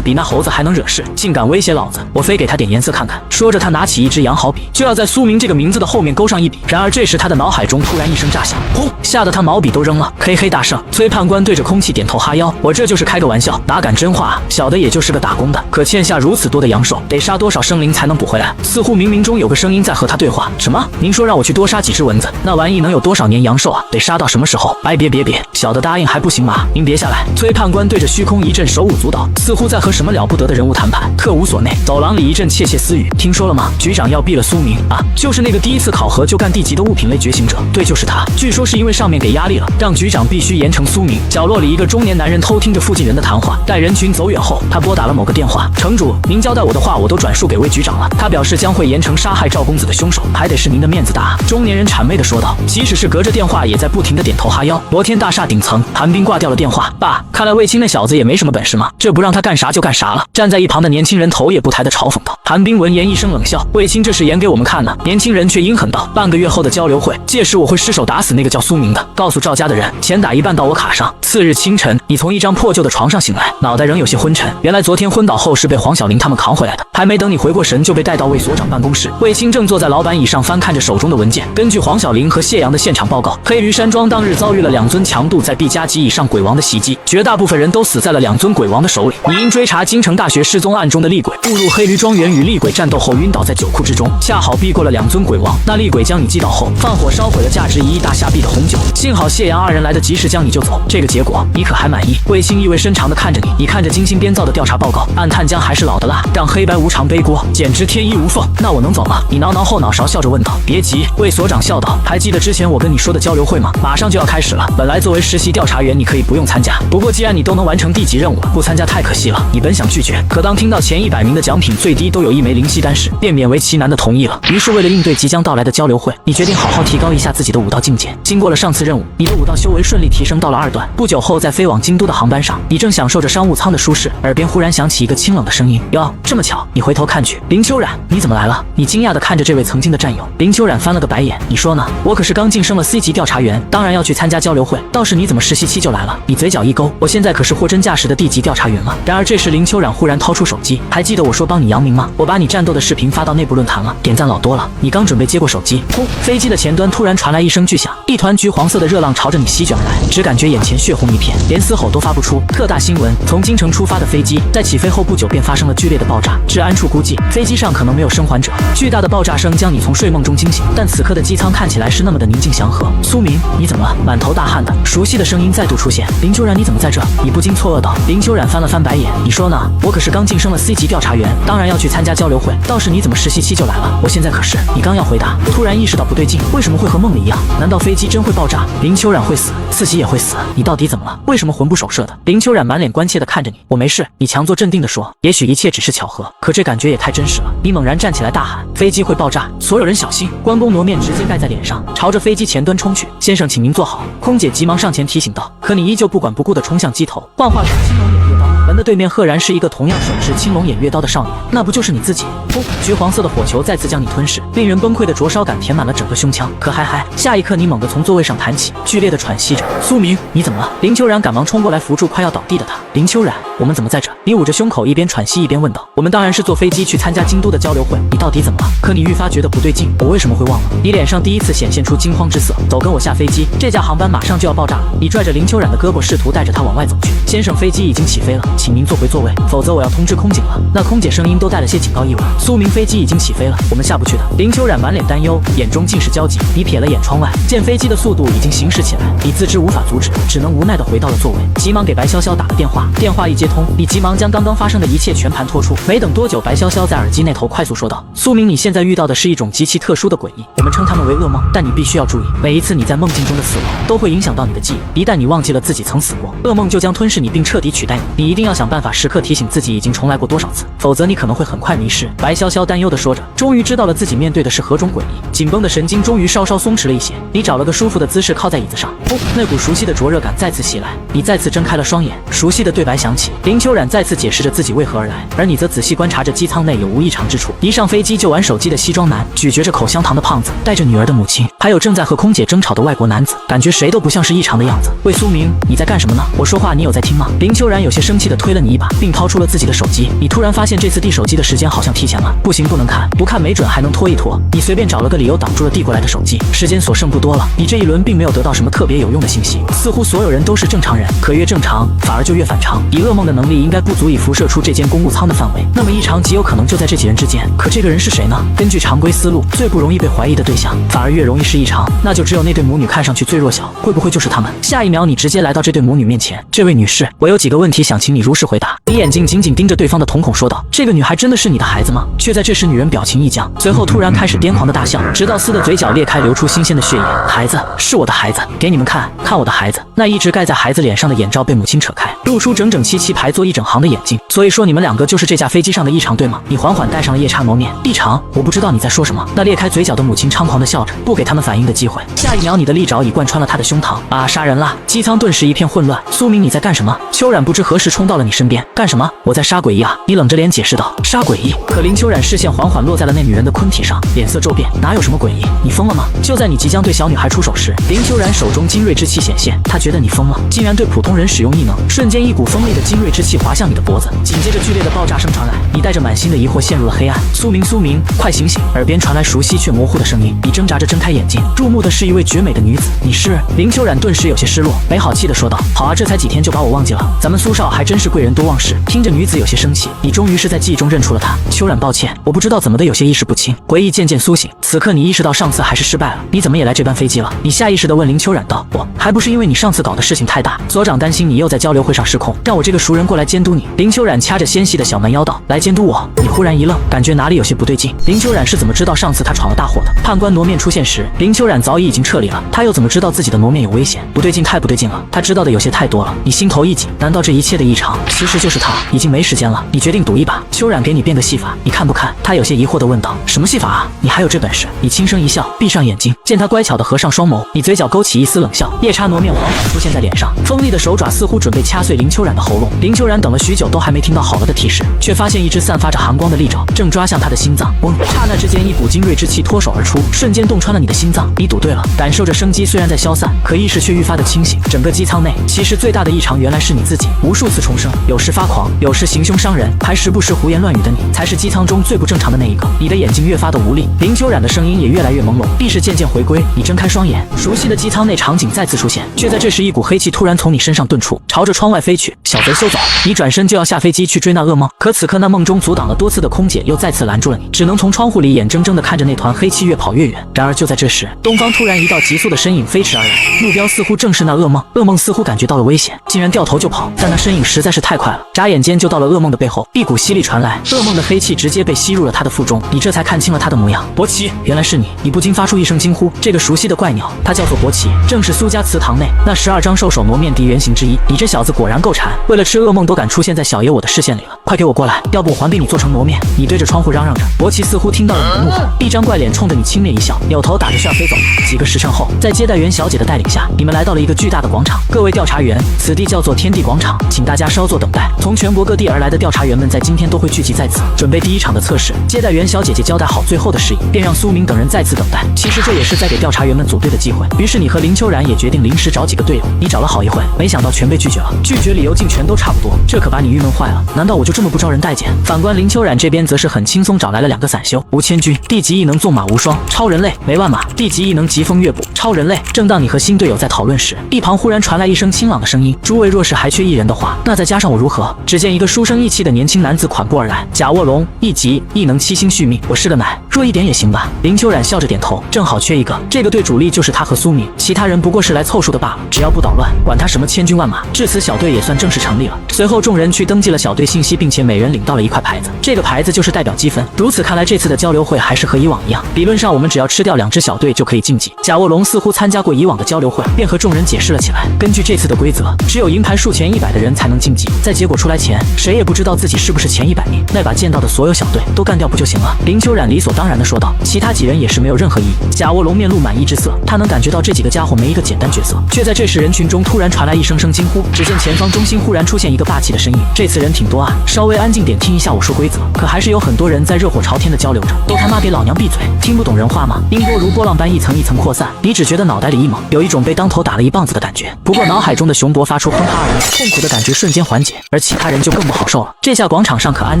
比那猴子还能惹事，竟敢威胁老子！我非给他点颜色看看。”说着，他拿起一支羊毫笔，就要在苏明这个名字的后面勾上一笔。然而这时他的脑海中突然一声炸响，轰！吓得他毛笔都扔了。嘿嘿大圣，崔判官对着空气点头哈腰：“我这就是开个玩笑，哪敢真话啊？小的也就是个打工的，可欠下如此多的阳寿，得杀多少生灵才能补回来？”似乎冥冥中有个声音在和他对话。什么？您说让我去多杀几只蚊子？那玩意能有多少年阳寿啊？得杀到什么时候？哎，别，小的答应还不行吗？您别下来！崔判官对着虚空一阵手舞足蹈，似乎在和什么了不得的人物谈判。特务所内，走廊里一阵窃窃私语。听说了吗？局长要毙了苏明啊！就是那个第一次考核就干地级的物品类觉醒者。对，就是他。据说是因为上面给压力了，让局长必须严惩苏明。角落里一个中年男人偷听着附近人的谈话，待人群走远后，他拨打了某个电话。城主，您交代我的话我都转述给魏局长了，他表示将会严惩杀害赵公子子的凶手，还得是您的面子大。中年人谄媚地说道，即使是隔着电话，也在不停地点头哈腰。昨天大厦顶层，韩冰挂掉了电话。爸，看来卫青那小子也没什么本事嘛，这不让他干啥就干啥了。站在一旁的年轻人头也不抬地嘲讽道。韩冰闻言一声冷笑，卫青这是演给我们看呢。年轻人却阴狠道，半个月后的交流会，届时我会失手打死那个叫苏明的，告诉赵家的人，钱打一半到我卡上。次日清晨，你从一张破旧的床上醒来，脑袋仍有些昏沉，原来昨天昏倒后是被黄晓玲他们扛回来的。还没等你回过神，就被带到魏所长办公室。卫青正坐在老板椅上翻看着手中的文件。根据黄晓玲和谢阳的现场报告，黑鱼山庄当日遭遇了2尊强度在 B 加级以上鬼王的袭击，绝大部分人都死在了2尊鬼王的手里。你因追查京城大学失踪案中的厉鬼，误入黑驴庄园与厉鬼战斗后晕倒在酒库之中，恰好避过了2尊鬼王。那厉鬼将你击倒后，放火烧毁了价值1亿大虾币的红酒，幸好谢阳2人来得及时将你救走。这个结果你可还满意？卫青意味深长地看着你，你看着精心编造的调查报告，暗叹姜还是老的辣，让黑白无常背锅，简直天衣无缝。那我能走吗？你挠挠后脑勺，笑着问道。别急，魏所长笑道，还记得之前我跟你说的交流会吗？马上就要开始了。本来作为实习调查员，你可以不用参加，不过既然你都能完成地级任务，不参加太可惜了。你本想拒绝，可当听到前100名的奖品最低都有1枚灵犀丹时，便勉为其难的同意了。于是为了应对即将到来的交流会，你决定好好提高一下自己的武道境界。经过了上次任务，你的武道修为顺利提升到了2段。不久后，在飞往京都的航班上，你正享受着商务舱的舒适，耳边忽然响起一个清冷的声音：哟，这么巧！你回头看去，林秋染，你怎么来了？你惊讶地看着这位曾经的战友。林秋染翻了个白眼，你说呢？我可是刚晋升了 C 级调查员，当然要去参加交流会。倒是你怎么实习期就来了？你嘴角一勾，我现在可是货真价实的地级调查员了。然而这时林秋染忽然掏出手机，还记得我说帮你扬名吗？我把你战斗的视频发到内部论坛了，点赞老多了。你刚准备接过手机，呼，飞机的前端突然传来一声巨响，一团橘黄色的热浪朝着你席卷而来，只感觉眼前血红一片，连嘶吼都发不出。特大新闻：从京城出发的飞机在起飞后不久便发生了剧烈的爆炸，治安处估计飞机上可能没有生还者。巨大的爆炸声将你从睡梦中惊醒，但此刻的机舱看起来是那么的宁静祥和。苏明，你怎么了？满头大汗的熟悉的声音再度出现。林秋染，你怎么在这？你不禁错愕道。林秋染翻了翻白眼，你说呢？我可是刚晋升了 C 级调查员，当然要去参加交流会。倒是你怎么实习期就来了？我现在可是……你刚要回答，突然意识到不对劲，为什么会和梦里一样？难道飞机真会爆炸？林秋染会死，四喜也会死，你到底怎么了？为什么魂不守舍的？林秋染满脸关切地看着你，我没事。你强作镇定地说，也许一切只是巧合，可这感觉也太真实了。你猛然站起来大喊，飞机会爆炸，所有人小心！关公挪面直接盖在脸上，朝着飞机前端冲去。先生，请您坐好。空姐急忙上前提醒道，可你依旧不管不顾地冲向机头。幻化成青龙偃月刀，门的对面赫然是一个同样手持青龙偃月刀的少年，那不就是你自己？噗，橘黄色的火球再次将你吞噬，令人崩溃的灼烧感填满了整个胸腔。可还，下一刻你猛地从座位上弹起，剧烈地喘息着。苏明，你怎么了？林秋染赶忙冲过来扶住快要倒地的他。林秋染，我们怎么在这？你捂着胸口一边喘息一边问道。我们当然是坐飞机去参加京都的交流会，你到底怎么了？可你愈发觉得不对劲，我为什么会忘了？你脸上第一次显现出惊慌之色。走，跟我下飞机，这架航班马上就要爆炸了。你拽着林秋染的胳膊，试图带着他往外走去。先生，飞机已经起飞了，请您坐回座位，否则我要通知空警了。那空姐声音都带了些警告意味。苏明，飞机已经起飞了，我们下不去的。林秋染满脸担忧，眼中尽是焦急。你瞥了眼窗外，见飞机的速度已经行驶起来，你自知无法阻止，只能无奈地回到了座位，急忙给白潇潇打了电话。电话一接通，你急忙将刚刚发生的一切全盘托出。没等多久，白潇潇在耳机那头快速说道：苏明，你现在遇到的是一种极其特殊的诡异，我们称它们为噩梦，但你必须要注意，每一次你在梦境中的死亡都会影响到你的记忆，一旦你忘记了自己曾死过，噩梦就将吞噬你并彻底取代你。你一定要想办法时刻提醒自己已经重来过多少次，否则你可能会很快迷失。白潇潇担忧地说着，终于知道了自己面对的是何种诡异，紧绷的神经终于稍稍松弛了一些。你找了个舒服的姿势靠在椅子上，噗，那股熟悉的灼热感再次袭来，你再次睁开了双眼，熟悉的对白响起，林秋染再次解释着自己为何而来，而你则仔细观察着机舱内有无异常之处。一上飞机就玩手机的西装男，咀嚼着口香糖的胖子，带着女儿的母亲，还有正在和空姐争吵的外国男子，感觉谁都不像是异常的样子。魏苏明，你在干什么呢？我说话你有在听吗？林秋染有些生气地推了你一把，并掏出了自己的手机。你突然发现这次递手机的时间好像提前了，不行，不能看，不看没准还能拖一拖。你随便找了个理由挡住了递过来的手机。时间所剩不多了，你这一轮并没有得到什么特别有用的信息，似乎所有人都是正常人，可越正常反而就越反常。以噩梦的能力应该不足以辐射出这间公务舱的范围，那么异常极有可能就在这几人之间。可这个人是谁呢？根据常规思路，最不容易被怀疑的对象反而越容易是异常，那就只有那对母女看上去最弱小，会不会就是他们？下一秒你直接来到这对母女面前，这位女士，我有几个问题想请你如如实回答。你眼睛紧紧盯着对方的瞳孔说道：“这个女孩真的是你的孩子吗？”却在这时，女人表情一僵，随后突然开始癫狂的大笑，直到撕的嘴角裂开，流出新鲜的血液。孩子，是我的孩子，给你们看，看我的孩子。那一直盖在孩子脸上的眼罩被母亲扯开，露出整整齐齐排作一整行的眼睛。所以说你们两个就是这架飞机上的异常，对吗？你缓缓戴上了夜叉磨面。异常？我不知道你在说什么。那裂开嘴角的母亲猖狂的笑着，不给他们反应的机会。下一秒，你的利爪已贯穿了他的胸膛。啊！杀人啦！机舱顿时一片混乱。苏明，你在干什么？秋冉不知何时冲到了你身边。干什么？我在杀诡异啊！你冷着脸解释道。杀诡异？可林秋冉视线缓缓落在了那女人的坤体上，脸色骤变。哪有什么诡异？你疯了吗？就在你即将对小女孩出手时，林秋冉手中精锐之气显现，她觉得你疯了，竟然对普通人使用异能。瞬间，一股锋利的精锐之气划向你的脖子，紧接着剧烈的爆炸声传来，你带着满心的疑惑陷入了黑暗。苏明，苏明，快醒醒！耳边传来熟悉却模糊的声音。你挣扎着睁开眼睛，入目的是一位绝美的女子。你是？林秋冉顿时有些失落，没好气的说道：“好啊，这才几天就把我忘记了，咱们苏少还真是贵人多忘事。”听着女子有些生气，你终于是在记忆中认出了她。秋冉，抱歉，我不知道怎么的有些意识不清。回忆渐渐苏醒，此刻你意识到上次还是失败了，你怎么也来这班飞机了？你下意识地问林秋冉道：“我还不是因为你上次搞的事情太大，所长担心你又在交流会上失控，让我这个熟人过来监督你。”林秋冉掐着纤细的小蛮腰道：“来监督我？”你忽然一愣，感觉哪里有些不对劲。林秋冉是怎么知道上次他闯了大祸的？判官挪面出现时，林秋冉早已经撤离了，他又怎么知道自己的挪面有危险？不对劲，太不对劲了，他知道的有些太多了。你心头一紧，难道这一切的异常其实就是他？已经没时间了，你决定赌一把。秋冉给你变个戏法，你看不看？他有些疑惑地问道。什么戏法啊？你还有这本事？你轻声一笑，闭上眼睛。见他乖巧地合上双眸，你嘴角勾起一丝冷笑。夜叉挪面缓缓出现在脸上，锋利的手爪似乎准备掐碎林秋冉的喉咙。林秋冉等了许久都还没听到好了的提示，却发现一只散发着寒光的利爪正抓向他的心脏。嗡！刹那之间，一股精锐之气脱手而出，瞬间洞穿了你的心脏。你赌对了，感受着生机虽然在消散，可意识却愈发的清醒。整个机舱内，其实最大的异常原来是你自己，无数次重生，有时发狂，有时行凶伤人，还时不时胡言乱语的你，才是机舱中最不正常的那一个。你的眼睛越发的无力，林秋冉的声音也越来越朦胧，意识渐渐回归。你睁开双眼，熟悉的机舱内场景再次出现，却在这时，一股黑气突然从你身上遁出，朝着窗外飞去。小贼休走！你转身就要下飞机去追那噩梦，可此刻那梦中阻挡了多次的空姐又再次拦住了你，只能从窗户里眼睁睁地看着那团黑气越跑越远。然而就在这时，东方突然一道急速的身影飞驰而来，目标似乎正是那噩梦。噩梦似乎感觉到了危险，竟然掉头就跑，但那身影实在是太快了，眨眼间就到了噩梦的背后。一股吸力传来，噩梦的黑气直接被吸入了他的腹中，你这才看清了他的模样。伯奇，原来是你！你不禁发出一声惊呼。这个熟悉的怪鸟，它叫做伯奇，正是苏家祠堂内那12张兽首挪面敌原型之一。你这小子果然够馋，为了吃噩梦都敢出现在小爷我的视线里了，快给我过来，要不我还给你做成挪面！你对着窗户嚷嚷着，伯奇似乎听到了你的怒吼，一张怪脸冲着你轻蔑一笑，扭头打着旋飞走了。几个时辰后，在接待员小姐的带领下，你们来到了一个巨大的广场。各位调查员，此地叫做天地广场，请大家稍作等待。从全国各地而来的调查员们在今天都会聚集在此，准备第一场的测试。接待员小姐姐交代好最后的事宜，便让苏明等人再次等待。其实这也是在给调查员们组队的机会。于是你和林秋冉也决定临时找几个队友。你找了好一会，没想到全被拒绝了，拒绝理由竟全都差不多，这可把你郁闷坏了。难道我就这么不招人待见？反观林秋冉这边则是很轻松找来了2个散修，吴千钧地级异能纵马无双，超人类没万马地级异能疾风越步，超人类。正当你和新队友在讨论时，一旁忽然传来一声清朗的声音：诸位若是还缺一人的话，那再加上我如何？只见一个书生意气的年轻男子款步而来，贾卧龙1级异能7星续命，我是个奶，弱一点也行吧？林秋冉笑着点头，正好缺一个，这个队主力就是他和苏明，其他人不过是来凑数的罢了，只要不捣乱，管他什么千军万马。至此小队也算正式成立了。随后众人去登记了小队信息，并且每人领到了一块牌子，这个牌子就是代表积分。如此看来，这次的交流会还是和以往一样，理论上我们只要吃掉2支小队就可以晋级。贾卧龙似乎参加过以往的交流会，便和众人解释了起来。根据这次的规则，只有赢牌数前100的人才能晋级，在结果出来前，谁也不知道自己是不是前100名。那把见到的所有小队都干掉不就行了？林秋冉理所当然地说道。其他几人也是没有任何异议。贾卧龙面露满意之色，他能感觉到这几个家伙没一个简单角色。却在这时，人群中突然传来一声声惊呼，只见前方中心忽然出现一个霸气的身影。这次人挺多啊，稍微安静点听一下我说规则。可还是有很多人在热火朝天的交流着，都他妈给老娘闭嘴！听不懂人话吗？音波如波浪般一层一层扩散，你只觉得脑袋里一懵，有一种被当头打了一棒子的感觉。不过脑海中的熊博发出哼哈而来，痛苦的感觉瞬间缓解，而其他人就更不好受了。这下广场上可安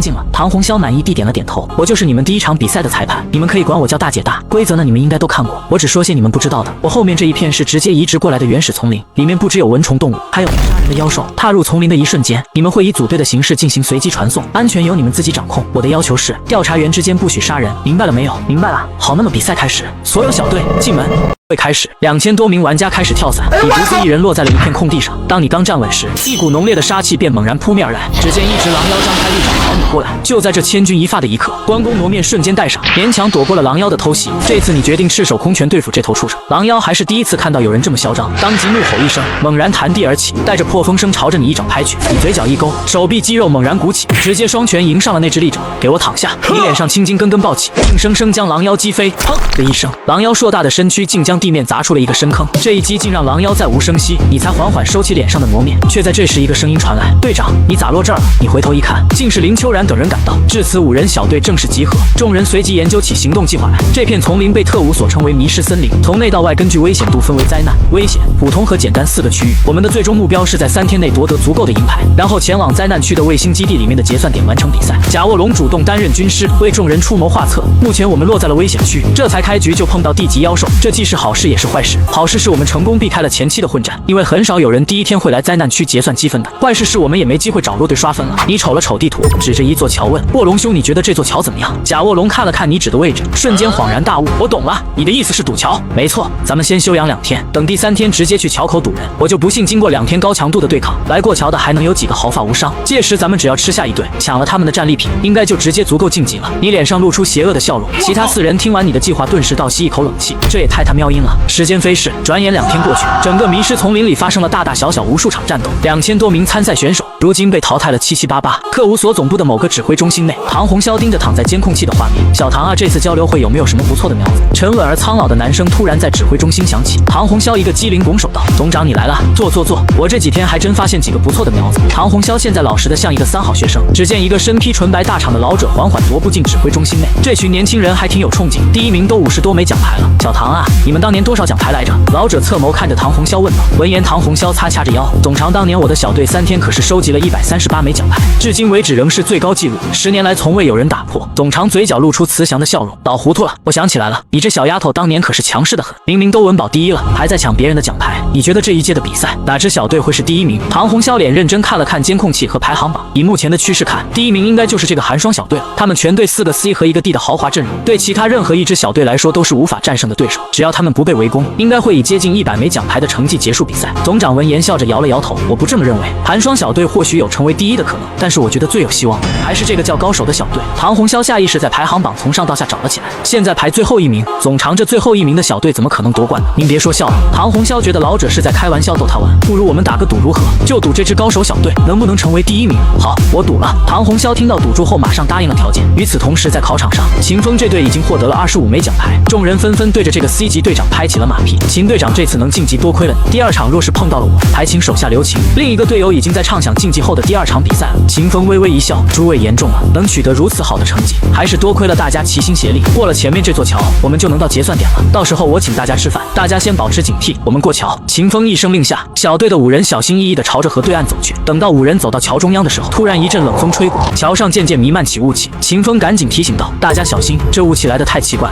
静了。唐红霄满意地点了点头，我就是你们第一场比赛的裁判，你们可以管我叫大姐大。规则呢，你们应该都看过，我只说些你们不知道的。我后面这一片是直接移植过来的原始丛林，里面不只有蚊虫动物，还有能杀人的妖兽。踏入丛林的一瞬间，你们会以组队的形式进行随机传送，安全由你们自己掌控。我的要求是，调查员之间不许杀人，明白了没有？明白了。好，那么比赛开始，所有小队进门。会开始，2000多名玩家开始跳伞，你独自一人落在了一片空地上。当你刚站稳时，一股浓烈的杀气便猛然扑面而来。只见一只狼妖张开利爪朝你扑来。就在这千钧一发的一刻，关公挪面瞬间带上，勉强躲过了狼妖的偷袭。这次你决定赤手空拳对付这头畜生。狼妖还是第一次看到有人这么嚣张，当即怒吼一声，猛然弹地而起，带着破风声朝着你一掌拍去。你嘴角一勾，手臂肌肉猛然鼓起，直接双拳迎上了那只利爪。给我躺下！你脸上青筋根根暴起，硬生生将狼妖击飞。砰的一声，狼妖硕大的身躯竟将地面砸出了一个深坑。这一击竟让狼妖再无声息，你才缓缓收起脸上的磨面。却在这时，一个声音传来：“队长，你咋落这儿了？”你回头一看，竟是林秋然等人赶到。至此，5人小队正式集合。众人随即研究起行动计划来。这片丛林被特务所称为迷失森林，从内到外根据危险度分为灾难、危险、普通和简单4个区域。我们的最终目标是在3天内夺得足够的银牌，然后前往灾难区的卫星基地里面的结算点完成比赛。贾卧龙主动担任军师，为众人出谋划策。目前我们落在了危险区，这才开局就碰到地级妖兽，这既是好事也是坏事。好事是我们成功避开了前期的混战，因为很少有人第一天会来灾难区结算积分的。坏事是我们也没机会找弱队刷分了。你瞅了瞅地图，指着一座桥问：“卧龙兄，你觉得这座桥怎么样？”贾卧龙看了看你指的位置，瞬间恍然大悟：“我懂了，你的意思是堵桥？没错，咱们先休养2天，等第3天直接去桥口堵人。我就不信经过2天高强度的对抗，来过桥的还能有几个毫发无伤。届时咱们只要吃下一顿，抢了他们的战利品，应该就直接足够晋级了。”你脸上露出邪恶的笑容。其他4人听完你的计划，顿时倒吸一口冷气，这也太他喵阴了。时间飞逝，转眼2天过去，整个迷失丛林里发生了大大小小无数场战斗，2000多名参赛选手如今被淘汰了七七八八。特务所总部的某个指挥中心内，唐红霄盯着躺在监控器的画面。小唐啊，这次交流会有没有什么不错的苗子？沉稳而苍老的男声突然在指挥中心响起。唐红霄一个机灵拱手道：“总长你来了，坐。我这几天还真发现几个不错的苗子。”唐红霄现在老实的像一个3好学生。只见一个身披纯白大氅的老者缓缓踱步进指挥中心内。这群年轻人还挺有冲劲，第1名都50多枚奖牌了。小唐啊，你们当年多少奖牌来着？老者侧眸看着唐红霄问道。闻言，唐红霄掐着腰：“总长，当年我的小队3天可是收集了138枚奖牌，至今为止仍是最高纪录，10年来从未有人打破。”总长嘴角露出慈祥的笑容：“老糊涂了，我想起来了，你这小丫头当年可是强势的很，明明都稳保第1了，还在抢别人的奖牌。你觉得这一届的比赛，哪支小队会是第1名？”唐红霄脸认真看了看监控器和排行榜，以目前的趋势看，第1名应该就是这个寒霜小队了。他们全队4个 C 和1个 D 的豪华阵容，对其他任何一支小队来说都是无法战胜的对手。只要他们不被围攻，应该会以接近100枚奖牌的成绩结束比赛。总长闻言笑着摇了摇头：“我不这么认为，寒霜小队或许有成为第1的可能，但是我觉得最有希望的还是这个叫高手的小队。”唐红霄下意识在排行榜从上到下找了起来，现在排最后1名。总长，这最后1名的小队怎么可能夺冠呢？您别说笑了。唐红霄觉得老者是在开玩笑逗他玩，不如我们打个赌如何？就赌这支高手小队能不能成为第1名。好，我赌了。唐红霄听到赌注后马上答应了条件。与此同时，在考场上，秦风这队已经获得了25枚奖牌，众人纷纷对着这个 C 级队长拍起了马屁。秦队长，这次能晋级多亏了你，第2场若是碰到了我，还请手下留情。另一个队友已经在畅想晋级后的第2场比赛了。秦风微微一笑：“诸位言重了，能取得如此好的成绩，还是多亏了大家齐心协力。过了前面这座桥，我们就能到结算点了。到时候我请大家吃饭，大家先保持警惕，我们过桥。”秦风一声令下，小队的5人小心翼翼地朝着河对岸走去。等到5人走到桥中央的时候，突然一阵冷风吹过，桥上渐渐弥漫起雾气。秦风赶紧提醒道：“大家小心，这雾气来得太奇怪了。”